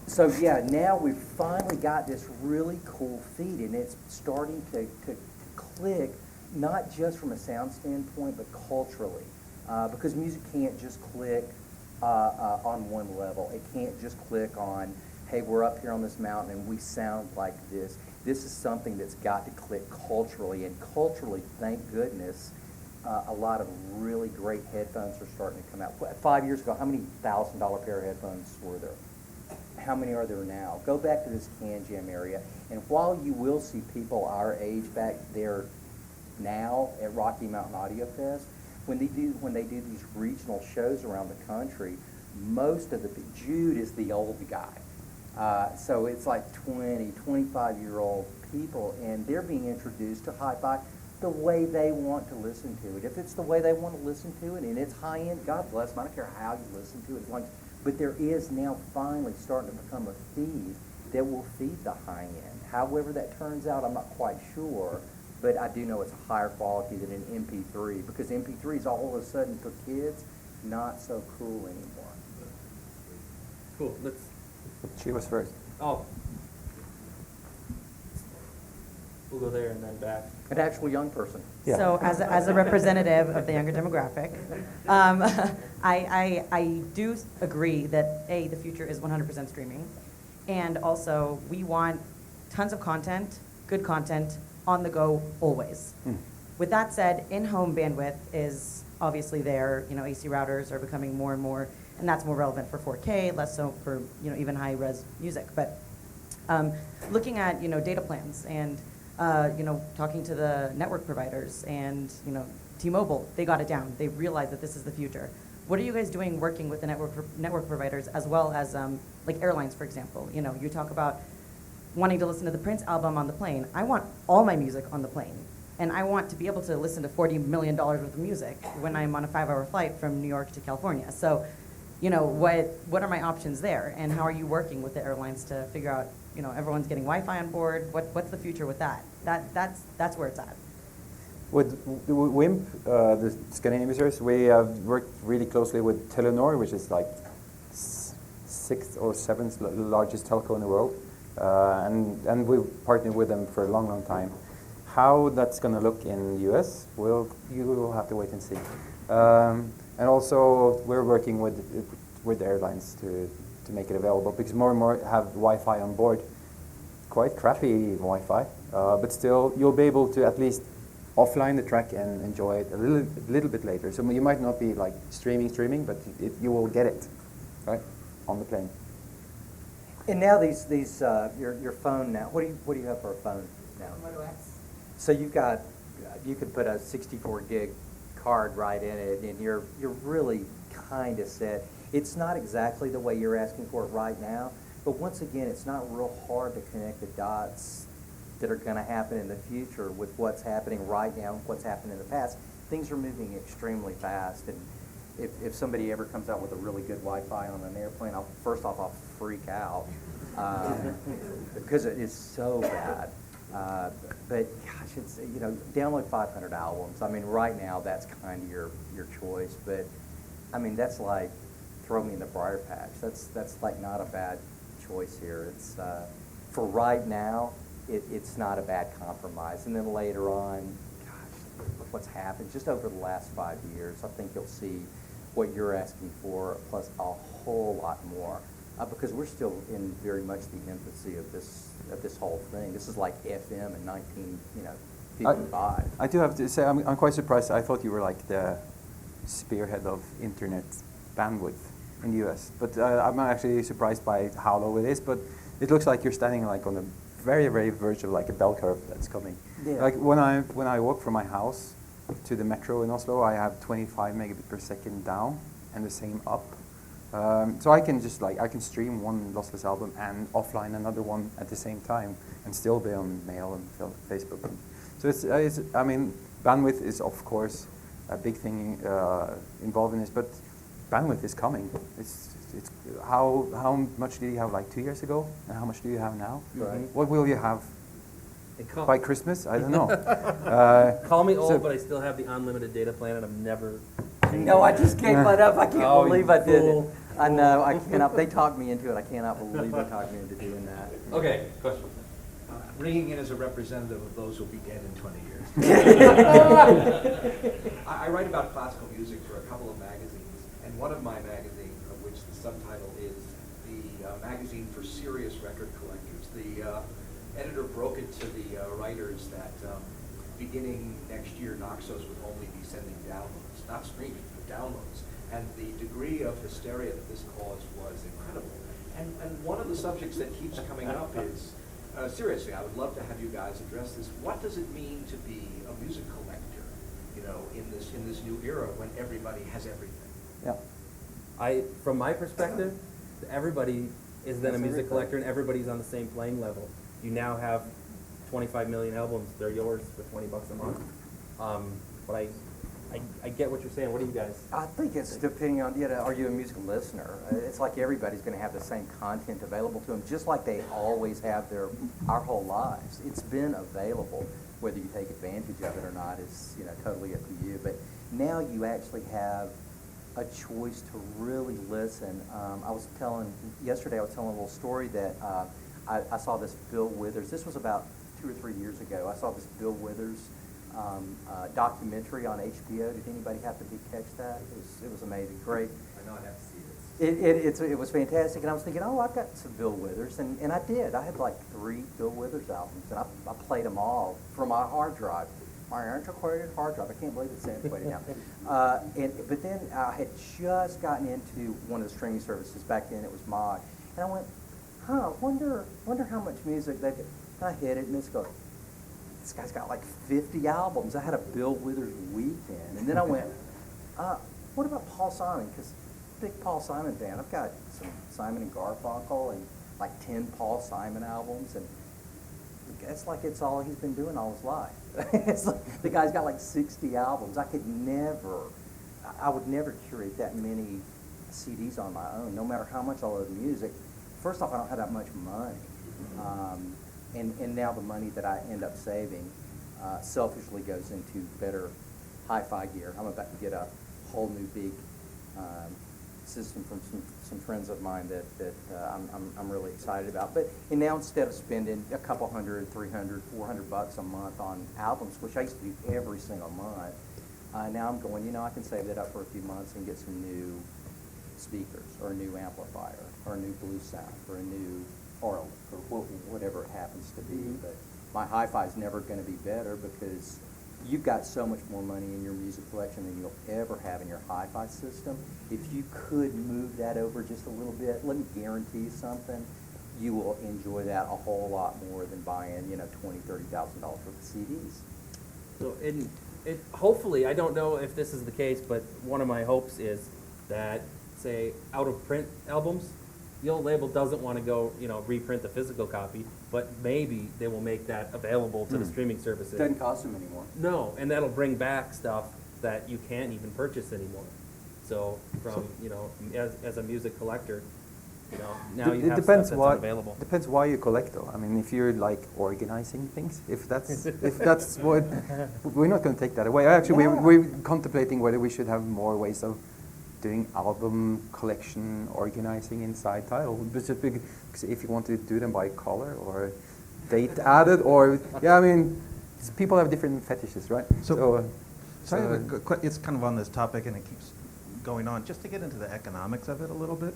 [SPEAKER 2] So yeah, now we've finally got this really cool feed, and it's starting to click, not just from a sound standpoint, but culturally. Because music can't just click on one level. It can't just click on, hey, we're up here on this mountain and we sound like this. This is something that's got to click culturally, and culturally, thank goodness, a lot of really great headphones are starting to come out. 5 years ago, how many $1,000 pair of headphones were there? How many are there now? Go back to this Can Jam area, and while you will see people our age back there now at Rocky Mountain Audio Fest, when they do these regional shows around the country, most of Jude is the old guy. So it's like 20, 25-year-old people, and they're being introduced to HiFi the way they want to listen to it. If it's the way they want to listen to it and it's high-end, God bless them. I don't care how you listen to it, as long as But there is now finally starting to become a feed that will feed the high end. However that turns out, I'm not quite sure, but I do know it's higher quality than an MP3, because MP3s all of a sudden for kids, not so cool anymore.
[SPEAKER 1] Cool, let's,
[SPEAKER 3] She was first.
[SPEAKER 1] oh. We'll go there and then back.
[SPEAKER 2] An actual young person.
[SPEAKER 3] Yeah.
[SPEAKER 10] So as a representative of the younger demographic, I do agree that, A, the future is 100% streaming, and also we want tons of content, good content, on the go always. With that said, in-home bandwidth is obviously there. You know, AC routers are becoming more and more, and that's more relevant for 4K, less so for, you know, even high-res music. But looking at, you know, data plans and you know, talking to the network providers and, you know, T-Mobile, they got it down. They realized that this is the future. What are you guys doing working with the network providers as well as like airlines, for example? You know, you talk about wanting to listen to the Prince album on the plane. I want all my music on the plane. And I want to be able to listen to $40 million worth of music when I'm on a 5-hour flight from New York to California. So, you know, what are my options there? And how are you working with the airlines to figure out, you know, everyone's getting Wi-Fi on board? What's the future with that? That's where it's at.
[SPEAKER 3] With WIMP, the Scandinavian service, we have worked really closely with Telenor, which is like 6th or 7th largest telco in the world. And we've partnered with them for a long, long time. How that's going to look in the US, you will have to wait and see. And also, we're working with airlines to make it available, because more and more have Wi-Fi on board. Quite crappy Wi-Fi, but still, you'll be able to at least offline the track and enjoy it a little bit later. So you might not be like streaming, but you will get it, right, on the plane.
[SPEAKER 2] And now these your phone now. What do you have for a phone now?
[SPEAKER 10] Moto X.
[SPEAKER 2] So you could put a 64 gig card right in it, and you're really kind of set. It's not exactly the way you're asking for it right now, but once again, it's not real hard to connect the dots that are going to happen in the future with what's happening right now and what's happened in the past. Things are moving extremely fast, and if somebody ever comes out with a really good Wi-Fi on an airplane, I'll freak out because it is so bad. But gosh, it's, you know, download 500 albums. I mean, right now that's kind of your choice. But I mean, that's like throw me in the briar patch. That's like not a bad choice here. It's for right now, it's not a bad compromise. And then later on, gosh, what's happened just over the last 5 years, I think you'll see what you're asking for plus a whole lot more. Because we're still in very much the infancy of this whole thing. This is like FM in 1955.
[SPEAKER 3] I do have to say, I'm quite surprised. I thought you were like the spearhead of internet bandwidth in the US. But I'm actually surprised by how low it is. But it looks like you're standing like on the very, very verge of like a bell curve that's coming.
[SPEAKER 2] Yeah.
[SPEAKER 3] Like when I walk from my house to the metro in Oslo, I have 25 megabit per second down and the same up. So I can just I can stream one lossless album and offline another one at the same time and still be on mail and Facebook. So it's I mean, bandwidth is of course a big thing involved in this, but bandwidth is coming. It's how much did you have like 2 years ago, and how much do you have now?
[SPEAKER 2] Right.
[SPEAKER 3] What will you have by Christmas? I don't know.
[SPEAKER 1] Call me old,
[SPEAKER 3] so-
[SPEAKER 1] but I still have the unlimited data plan, and I'm never.
[SPEAKER 2] No, I just gave that up. I can't
[SPEAKER 1] Oh,
[SPEAKER 2] believe
[SPEAKER 1] you
[SPEAKER 2] I did it.
[SPEAKER 1] fool.
[SPEAKER 2] I know. I cannot. They talked me into it. I cannot believe they talked me into doing that.
[SPEAKER 1] Okay, question.
[SPEAKER 11] Ringing in as a representative of those who will be dead in 20 years. I write about classical music for a couple of magazines, and one of my magazines, of which the subtitle is the magazine for serious record collectors. The editor broke it to the writers that beginning next year, Naxos would only be sending downloads, not streaming, but downloads. And the degree of hysteria that this caused was incredible. And one of the subjects that keeps coming up is, seriously, I would love to have you guys address this. What does it mean to be a music collector, you know, in this new era when everybody has everything?
[SPEAKER 3] Yeah.
[SPEAKER 1] From my perspective, everybody is then a music collector, and everybody's on the same playing level. You now have 25 million albums. They're yours for $20 a month. But I get what you're saying. What do you guys?
[SPEAKER 2] I think it's depending on, are you a musical listener? It's like everybody's going to have the same content available to them, just like they always have our whole lives. It's been available. Whether you take advantage of it or not is, totally up to you. But now you actually have a choice to really listen. Yesterday I was telling a little story that I saw this Bill Withers. This was about 2 or 3 years ago. I saw this Bill Withers documentary on HBO. Did anybody happen to catch that? It was amazing. Great.
[SPEAKER 5] I know I have to see this.
[SPEAKER 2] It was fantastic, and I was thinking, I've got some Bill Withers, and I did. I had like 3 Bill Withers albums, and I played them all from my hard drive, my antiquated hard drive. I can't believe it's antiquated now. But then I had just gotten into one of the streaming services. Back then it was Mod, and I went, wonder how much music they could. And I hit it, and it's going, this guy's got like 50 albums. I had a Bill Withers weekend. And then I went, what about Paul Simon? Because big Paul Simon fan. I've got some Simon and Garfunkel and like 10 Paul Simon albums. And it's like it's all he's been doing all his life. It's like the guy's got like 60 albums. I would never curate that many CDs on my own, no matter how much I love music. First off, I don't have that much money. And now the money that I end up saving selfishly goes into better hi-fi gear. I'm about to get a whole new big system from some friends of mine that I'm really excited about. And now instead of spending a couple $100, $300, $400 a month on albums, which I used to do every single month, now I'm going, I can save that up for a few months and get some new speakers or a new amplifier or a new blue sound or a new or whatever it happens to be. But my hi-fi is never going to be better because you've got so much more money in your music collection than you'll ever have in your hi-fi system. If you could move that over just a little bit, let me guarantee you something, you will enjoy that a whole lot more than buying, $20,000, $30,000 worth of CDs.
[SPEAKER 1] So hopefully, I don't know if this is the case, but one of my hopes is that, say, out-of-print albums, the old label doesn't want to go, reprint the physical copy, but maybe they will make that available to the streaming services.
[SPEAKER 2] It doesn't cost them anymore.
[SPEAKER 1] No, and that'll bring back stuff that you can't even purchase anymore. So as a music collector, now you have stuff that's unavailable.
[SPEAKER 3] Depends why you collect, though. I mean, if you're like organizing things, if that's what, we're not going to take that away. Actually, we're contemplating whether we should have more ways of doing album collection organizing inside TIDAL. Because if you want to do them by color or date added, or people have different fetishes, right?
[SPEAKER 12] So it's kind of on this topic, and it keeps going on. Just to get into the economics of it a little bit,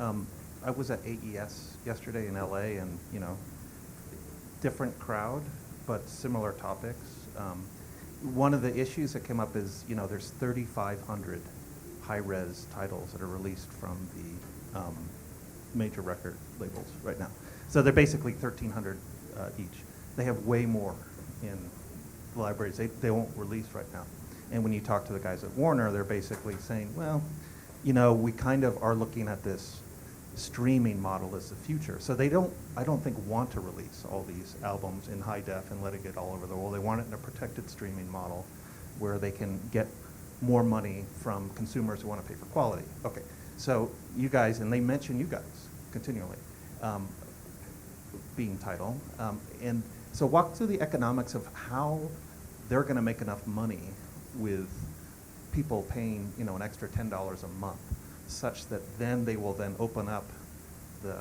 [SPEAKER 12] I was at AES yesterday in LA, and different crowd, but similar topics. One of the issues that came up is there's 3,500 high-res titles that are released from the major record labels right now. So they're basically 1,300 each. They have way more in the libraries they won't release right now. And when you talk to the guys at Warner, they're basically saying, well, we kind of are looking at this streaming model as the future. So I don't think want to release all these albums in high def and let it get all over the world. They want it in a protected streaming model where they can get more money from consumers who want to pay for quality. Okay, so you guys, and they mention you guys continually, being TIDAL. And so walk through the economics of how they're going to make enough money with people paying, an extra $10 a month, such that then they will then open up the,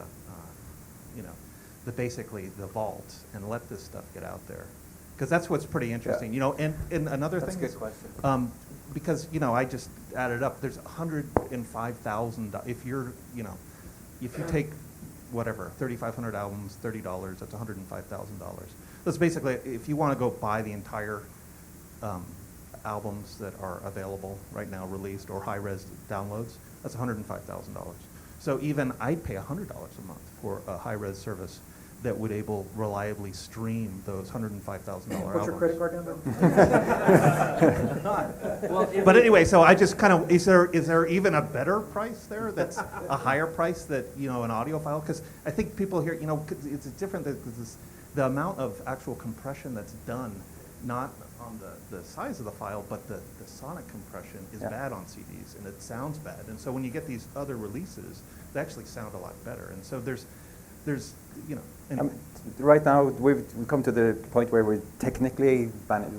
[SPEAKER 12] basically the vault and let this stuff get out there. Because that's what's pretty interesting, and another thing.
[SPEAKER 2] That's a good question.
[SPEAKER 12] Because I just added up. There's 105,000. If you're, if you take whatever 3,500 albums, $30, that's $105,000. That's basically if you want to go buy the entire albums that are available right now, released or high-res downloads, that's $105,000. So even I'd pay $100 a month for a high-res service that would reliably stream those $105,000 albums.
[SPEAKER 2] What's your credit card number?
[SPEAKER 12] But anyway, so I just kind of, is there even a better price there that's a higher price that, an audiophile? Because I think people here, it's different because the amount of actual compression that's done, not on the size of the file, but the sonic compression is bad on CDs, and it sounds bad. And so when you get these other releases, they actually sound a lot better. And so there's you know. And
[SPEAKER 3] Right now, we've come to the point where we're technically,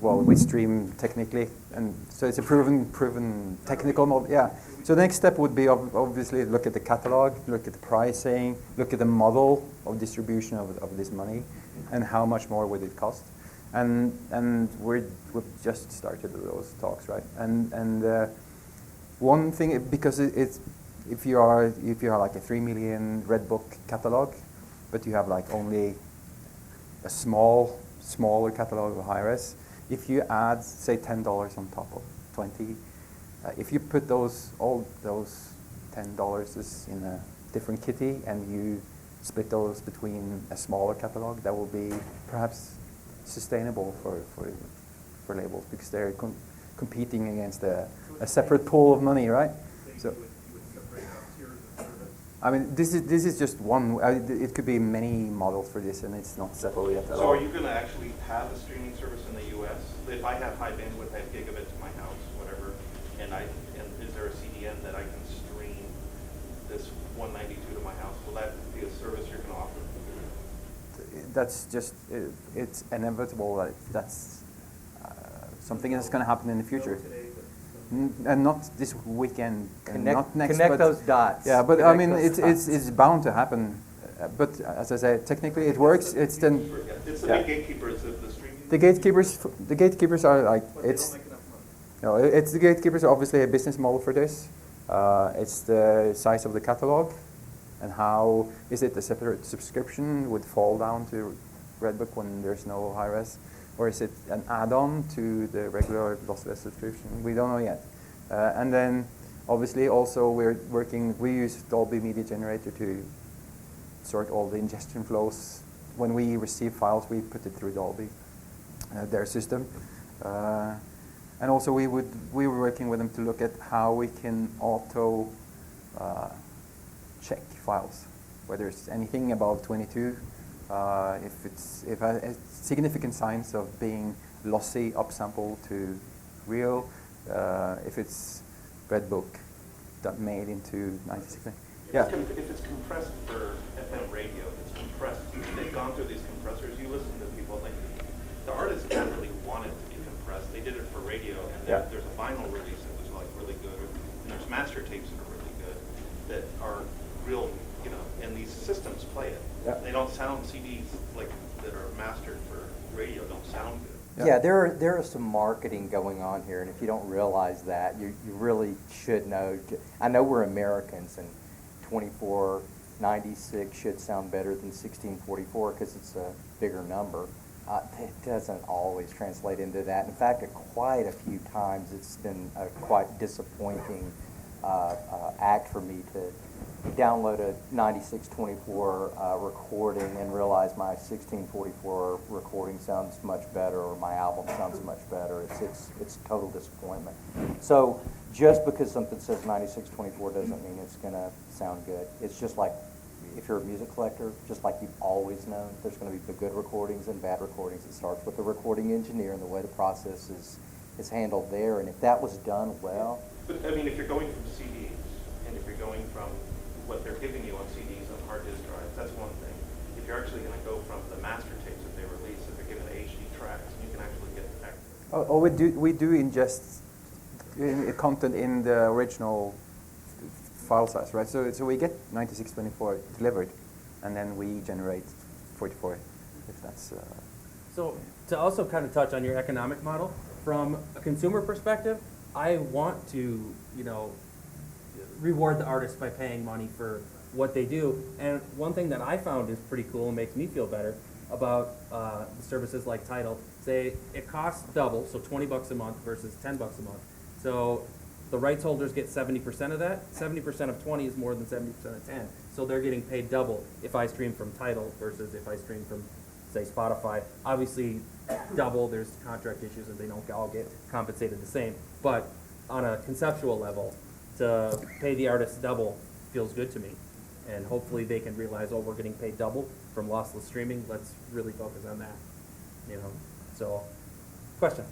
[SPEAKER 3] we stream technically, and so it's a proven technical model. Yeah. So the next step would be obviously look at the catalog, look at the pricing, look at the model of distribution of this money, and how much more would it cost. And we've just started those talks, right? And one thing, because it's if you are like a 3 million Red Book catalog, but you have like only a smaller catalog of high-res, if you add, say, $10 on top of 20, if you put all those $10 in a different kitty and you split those between a smaller catalog, that will be perhaps sustainable for labels, because they're competing against a separate pool of money, right? So I mean, this is just one. It could be many models for this, and it's not settled yet at all.
[SPEAKER 13] So are you going to actually have a streaming service in the U.S.? If I have high bandwidth, I have gigabit to my house, whatever, and is there a CDN that I can stream this 192 to my house? Will that be a service you're going to offer?
[SPEAKER 3] That's just, it's inevitable that that's something that's going to happen in the future. And not this weekend, and not next.
[SPEAKER 2] Connect
[SPEAKER 3] but
[SPEAKER 2] those dots.
[SPEAKER 3] Yeah, but
[SPEAKER 2] Connect
[SPEAKER 3] I mean,
[SPEAKER 2] those dots.
[SPEAKER 3] it's bound to happen. But as I say, technically it works. It's then.
[SPEAKER 13] It's the big gatekeepers of the streaming.
[SPEAKER 3] The gatekeepers are like it's.
[SPEAKER 12] They don't make enough money.
[SPEAKER 3] No, it's the gatekeepers are obviously a business model for this. It's the size of the catalog, and how is it a separate subscription would fall down to Redbook when there's no high-res, or is it an add-on to the regular lossless subscription? We don't know yet. And then obviously also we use Dolby Media Generator to sort all the ingestion flows. When we receive files, we put it through Dolby, their system. And also we were working with them to look at how we can auto check files, whether it's anything above 22, if a significant signs of being lossy upsample to real, if it's Redbook that made into 96. Yeah.
[SPEAKER 13] If it's compressed for FM radio, it's compressed. They've gone through these compressors. You listen to people, like the artists didn't really want it to be compressed. They did it for radio, and there's a vinyl release that was like really good, and there's master tapes that are really good that are real, you know, and these systems play it.
[SPEAKER 3] Yeah.
[SPEAKER 13] They don't sound CDs like that are mastered for radio don't sound good.
[SPEAKER 2] Yeah, there is some marketing going on here, and if you don't realize that, you really should know. I know we're Americans, and 2496 should sound better than 1644 because it's a bigger number. It doesn't always translate into that. In fact, quite a few times it's been a quite disappointing act for me to download a 9624 recording and realize my 1644 recording sounds much better, or my album sounds much better. It's total disappointment. So just because something says 9624 doesn't mean it's going to sound good. It's just like if you're a music collector, just like you've always known, there's going to be the good recordings and bad recordings. It starts with the recording engineer and the way the process is handled there. And if that was done well.
[SPEAKER 13] But I mean, if you're going from CDs, and if you're going from what they're giving you on CDs on hard disk drives, that's one thing. If you're actually going to go from the master tapes that they release, if they're giving the HD tracks, you can actually get the accurate.
[SPEAKER 3] Oh, we do ingest content in the original file size, right? So we get 9624 delivered, and then we generate 44, if that's.
[SPEAKER 1] So to also kind of touch on your economic model, from a consumer perspective, I want to, reward the artists by paying money for what they do. And one thing that I found is pretty cool and makes me feel better about services like TIDAL, say it costs double, so $20 a month versus $10 a month. So the rights holders get 70% of that. 70% of 20 is more than 70% of 10. So they're getting paid double if I stream from TIDAL versus if I stream from, say, Spotify. Obviously, double, there's contract issues and they don't all get compensated the same. But on a conceptual level, to pay the artists double feels good to me. And hopefully they can realize, oh, we're getting paid double from lossless streaming. Let's really focus on that, So Question?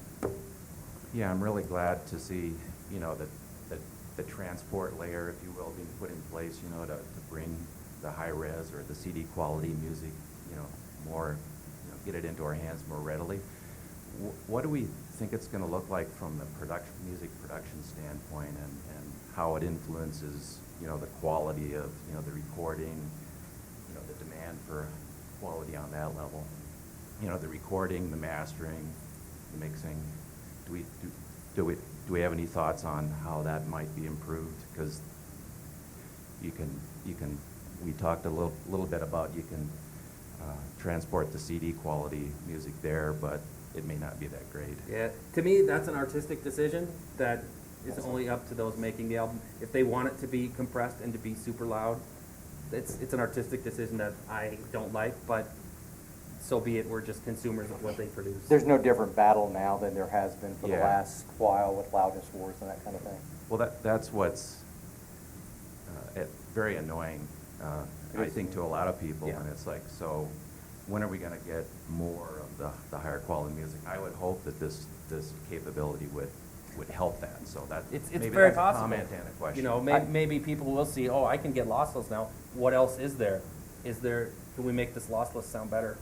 [SPEAKER 12] Yeah, I'm really glad to see, you know, that the transport layer, if you will, being put in place, you know, to bring the high res or the CD quality music, you know, more, you know, get it into our hands more readily. What do we think it's going to look like from the music production standpoint, and how it influences, you know, the quality of, you know, the recording, you know, the demand for quality on that level, you know, the recording, the mastering, the mixing. Do we have any thoughts on how that might be improved? Because we talked a little bit about you can transport the CD quality music there, but it may not be that great.
[SPEAKER 1] Yeah, to me, that's an artistic decision that is only up to those making the album. If they want it to be compressed and to be super loud, it's an artistic decision that I don't like, but so be it. We're just consumers of what they produce.
[SPEAKER 2] There's no different battle now than there has been for the
[SPEAKER 12] Yeah.
[SPEAKER 2] last while with loudness wars and that kind of thing.
[SPEAKER 12] Well, that's what's very annoying, I think, to a lot of people.
[SPEAKER 1] Yeah.
[SPEAKER 12] And it's like, so when are we going to get more of the higher quality music? I would hope that this capability would help that. So that
[SPEAKER 1] It's
[SPEAKER 12] maybe
[SPEAKER 1] very
[SPEAKER 12] that's
[SPEAKER 1] possible.
[SPEAKER 12] a comment and a question.
[SPEAKER 1] You know, maybe people will see, oh, I can get lossless now. What else is there? Can we make this lossless sound better?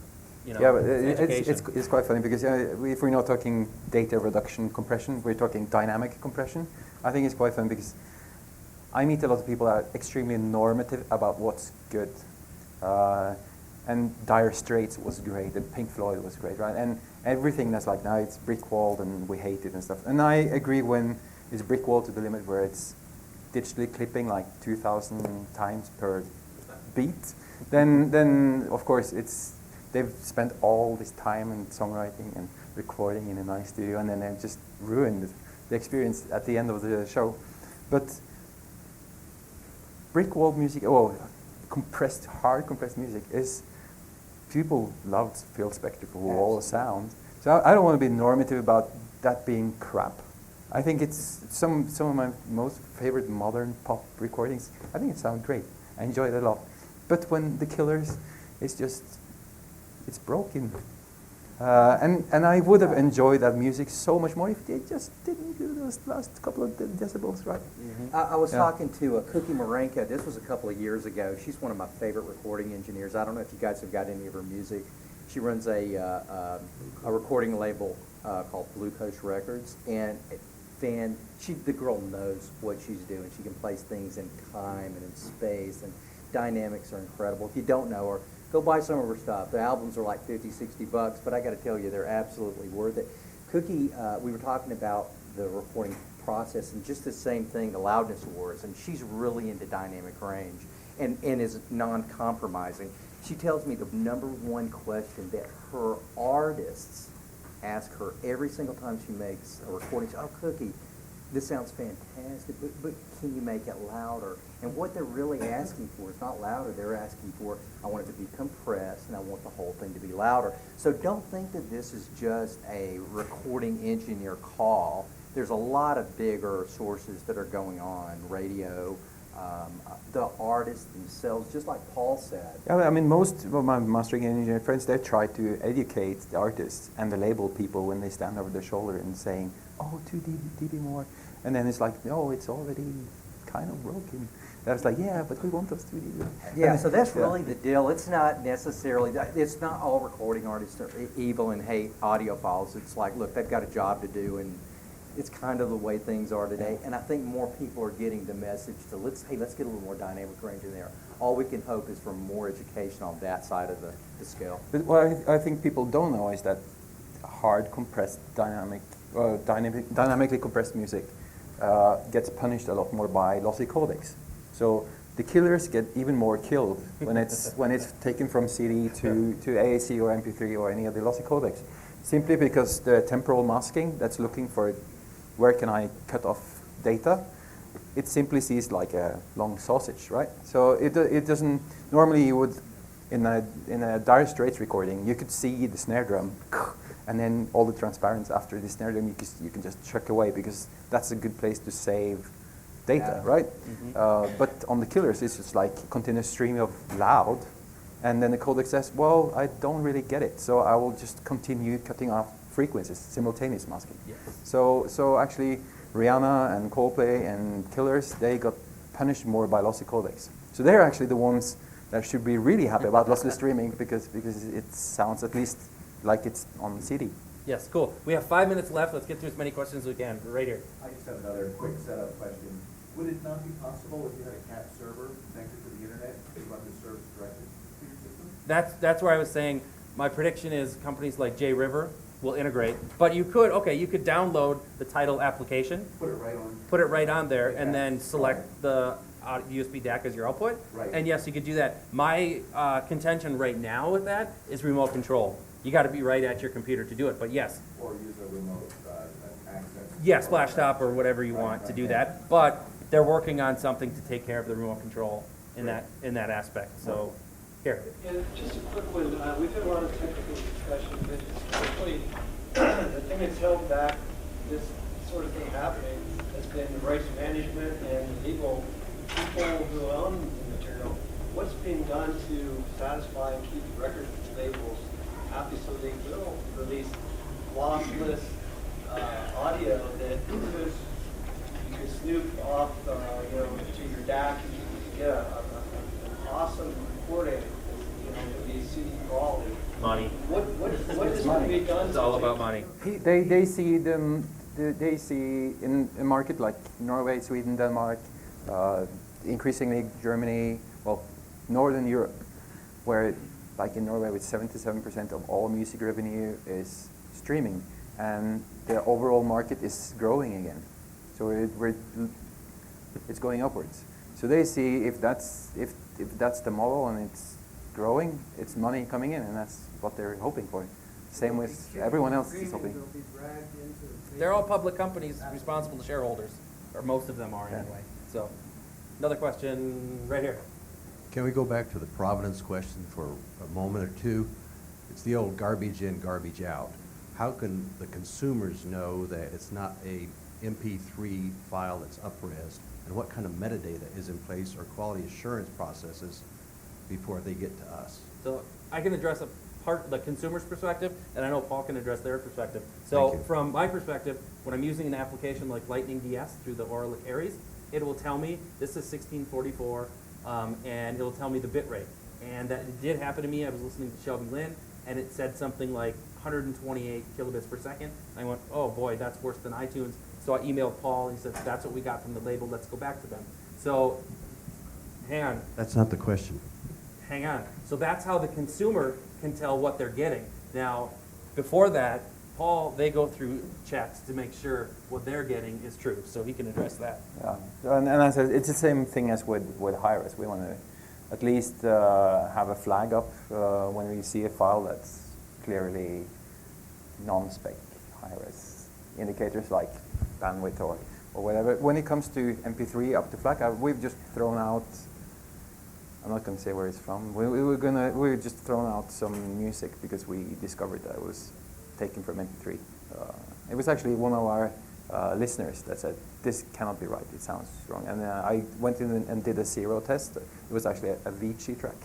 [SPEAKER 1] You know,
[SPEAKER 3] Yeah, but
[SPEAKER 1] education.
[SPEAKER 3] it's quite funny because if we're not talking data reduction compression, we're talking dynamic compression. I think it's quite fun because I meet a lot of people that are extremely normative about what's good. And Dire Straits was great, and Pink Floyd was great, right? And everything that's like, now it's brick-walled and we hate it and stuff. And I agree when it's brick-walled to the limit where it's digitally clipping like 2,000 times per beat, then of course they've spent all this time in songwriting and recording in a nice studio, and then they've just ruined the experience at the end of the show. But brick-walled music, hard compressed music is, people loved Phil Spector for Wall of Sound. So I don't want to be normative about that being crap. I think it's some of my most favorite modern pop recordings. I think it sounds great. I enjoy it a lot. But when The Killers, it's broken. And I would have enjoyed that music so much more if they just didn't do those last couple of decibels, right?
[SPEAKER 2] Mm-hmm. I was talking to Cookie Marenka. This was a couple of years ago. She's one of my favorite recording engineers. I don't know if you guys have got any of her music. She runs a recording label called Blue Coast Records, and the girl knows what she's doing. She can place things in time and in space, and dynamics are incredible. If you don't know her, go buy some of her stuff. The albums are like $50, $60, but I got to tell you, they're absolutely worth it. Cookie, we were talking about the recording process and just the same thing, the loudness wars, and she's really into dynamic range and is non-compromising. She tells me the number one question that her artists ask her every single time she makes a recording, oh, Cookie, this sounds fantastic, but can you make it louder? And what they're really asking for is not louder. They're asking for, I want it to be compressed, and I want the whole thing to be louder. So don't think that this is just a recording engineer call. There's a lot of bigger sources that are going on, radio, the artists themselves, just like Paul said.
[SPEAKER 3] Yeah, I mean, most of my mastering engineer friends, they try to educate the artists and the label people when they stand over their shoulder and saying, oh, 2 dB more. And then it's like, no, it's already kind of broken. And I was like, yeah, but we want those 2 dB.
[SPEAKER 2] Yeah, so that's really the deal. It's not necessarily, it's not all recording artists are evil and hate audiophiles. It's like, look, they've got a job to do, and it's kind of the way things are today. And I think more people are getting the message to, let's get a little more dynamic range in there. All we can hope is for more education on that side of the scale.
[SPEAKER 3] But what I think people don't know is that hard compressed dynamically compressed music gets punished a lot more by lossy codecs. So the killers get even more killed when it's taken from CD to AAC or MP3 or any of the lossy codecs, simply because the temporal masking that's looking for where can I cut off data, it simply sees like a long sausage, right? So it doesn't. Normally you would in a Dire Straits recording, you could see the snare drum, and then all the transparents after the snare drum you can just chuck away, because that's a good place to save data, right? Mm-hmm. But on the killers, it's just like continuous stream of loud, and then the codec says, well, I don't really get it, so I will just continue cutting off frequencies, simultaneous masking.
[SPEAKER 1] Yes.
[SPEAKER 3] So actually, Rihanna and Coldplay and Killers, they got punished more by lossy codecs. So they're actually the ones that should be really happy about lossless streaming because it sounds at least like it's on CD.
[SPEAKER 1] Yes, cool. We have 5 minutes left. Let's get through as many questions as we can. Right here.
[SPEAKER 14] I just have another quick setup question. Would it not be possible if you had a CAP server connected to the internet to run the service directly to your system?
[SPEAKER 1] That's where I was saying my prediction is companies like JRiver will integrate. But you could download the TIDAL application,
[SPEAKER 14] Put it right on.
[SPEAKER 1] put it right on there, and
[SPEAKER 14] Okay.
[SPEAKER 1] then select the USB DAC as your output.
[SPEAKER 14] Right.
[SPEAKER 1] And yes, you could do that. My contention right now with that is remote control. You got to be right at your computer to do it. But yes,
[SPEAKER 14] Or use a remote access.
[SPEAKER 1] yeah, splash top or whatever you want to do that. But they're working on something to take care of the remote control in that aspect. So here.
[SPEAKER 15] Yeah, just a quick one. We've had a lot of technical discussion, but quickly, the thing that's held back this sort of thing happening has been the rights management and legal people who own the material. What's being done to satisfy and keep record labels happy so they will release lossless audio that you could snoop off, to your DAC and get an awesome recording, to be CD quality.
[SPEAKER 1] Money.
[SPEAKER 15] What is going to be done?
[SPEAKER 1] It's all about money.
[SPEAKER 3] They see in a market like Norway, Sweden, Denmark, increasingly Germany, well, Northern Europe, where like in Norway with 77% of all music revenue is streaming, and the overall market is growing again. So it's going upwards. So they see if that's the model and it's growing, it's money coming in, and that's what they're hoping for. Same with everyone else is hoping.
[SPEAKER 1] They're all public companies responsible to shareholders, or most of them are anyway. So, another question right here.
[SPEAKER 16] Can we go back to the provenance question for a moment or two? It's the old garbage in, garbage out. How can the consumers know that it's not a MP3 file that's up-res, and what kind of metadata is in place or quality assurance processes before they get to us?
[SPEAKER 1] So I can address a part, the consumer's perspective, and I know Paul can address their perspective.
[SPEAKER 16] Thank
[SPEAKER 1] So
[SPEAKER 16] you.
[SPEAKER 1] from my perspective, when I'm using an application like Lightning DS through the Oralic Aries, it will tell me this is 1644, and it'll tell me the bit rate. And that did happen to me. I was listening to Shelby Lynn, and it said something like 128 kilobits per second. I went, oh boy, that's worse than iTunes. So I emailed Paul, and he said, that's what we got from the label, let's go back to them. So, hang on.
[SPEAKER 16] That's not the question.
[SPEAKER 1] Hang on. So that's how the consumer can tell what they're getting. Now, before that, Paul, they go through checks to make sure what they're getting is true, so he can address that.
[SPEAKER 3] Yeah, and I said it's the same thing as with hi-res. We want to at least have a flag up when we see a file that's clearly non-spec hi-res indicators like bandwidth or whatever. When it comes to MP3 up to FLAC, we've just thrown out. I'm not going to say where it's from. We just thrown out some music because we discovered that it was taken from MP3. It was actually one of our listeners that said, this cannot be right, it sounds wrong. And I went in and did a zero test. It was actually a Vici track.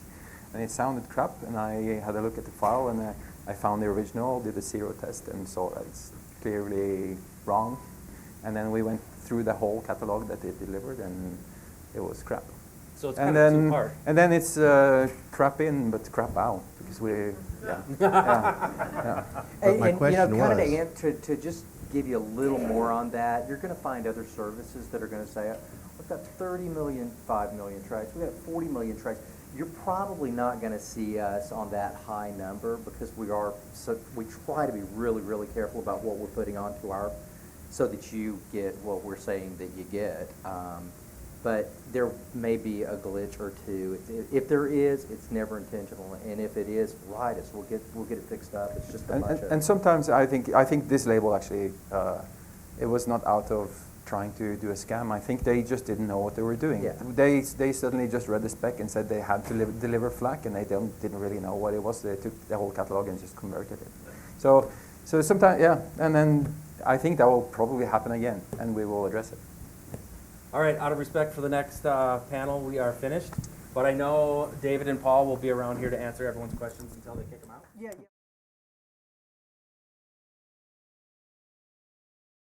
[SPEAKER 3] And it sounded crap, and I had a look at the file, and I found the original, did a zero test, and saw that it's clearly wrong. And then we went through the whole catalog that they delivered, and it was crap.
[SPEAKER 1] So it's kind of two-part.
[SPEAKER 3] And then it's crap in, but crap out, because we, yeah.
[SPEAKER 16] But my question
[SPEAKER 2] was, to just give you a little more on that, you're going to find other services that are going to say, we've got 30 million, 5 million tracks, we've got 40 million tracks. You're probably not going to see us on that high number because we try to be really, really careful about what we're putting onto our, so that you get what we're saying that you get. But there may be a glitch or two. If there is, it's never intentional, and if it is, write us. We'll get it fixed up. It's just a bunch of.
[SPEAKER 3] And sometimes I think this label actually, it was not out of trying to do a scam. I think they just didn't know what they were doing.
[SPEAKER 2] Yeah.
[SPEAKER 3] They suddenly just read the spec and said they had to deliver FLAC, and they didn't really know what it was. They took the whole catalog and just converted it. So sometimes, yeah, and then I think that will probably happen again, and we will address it.
[SPEAKER 1] All right, out of respect for the next panel, we are finished. But I know David and Paul will be around here to answer everyone's questions until they kick them out.
[SPEAKER 2] Yeah.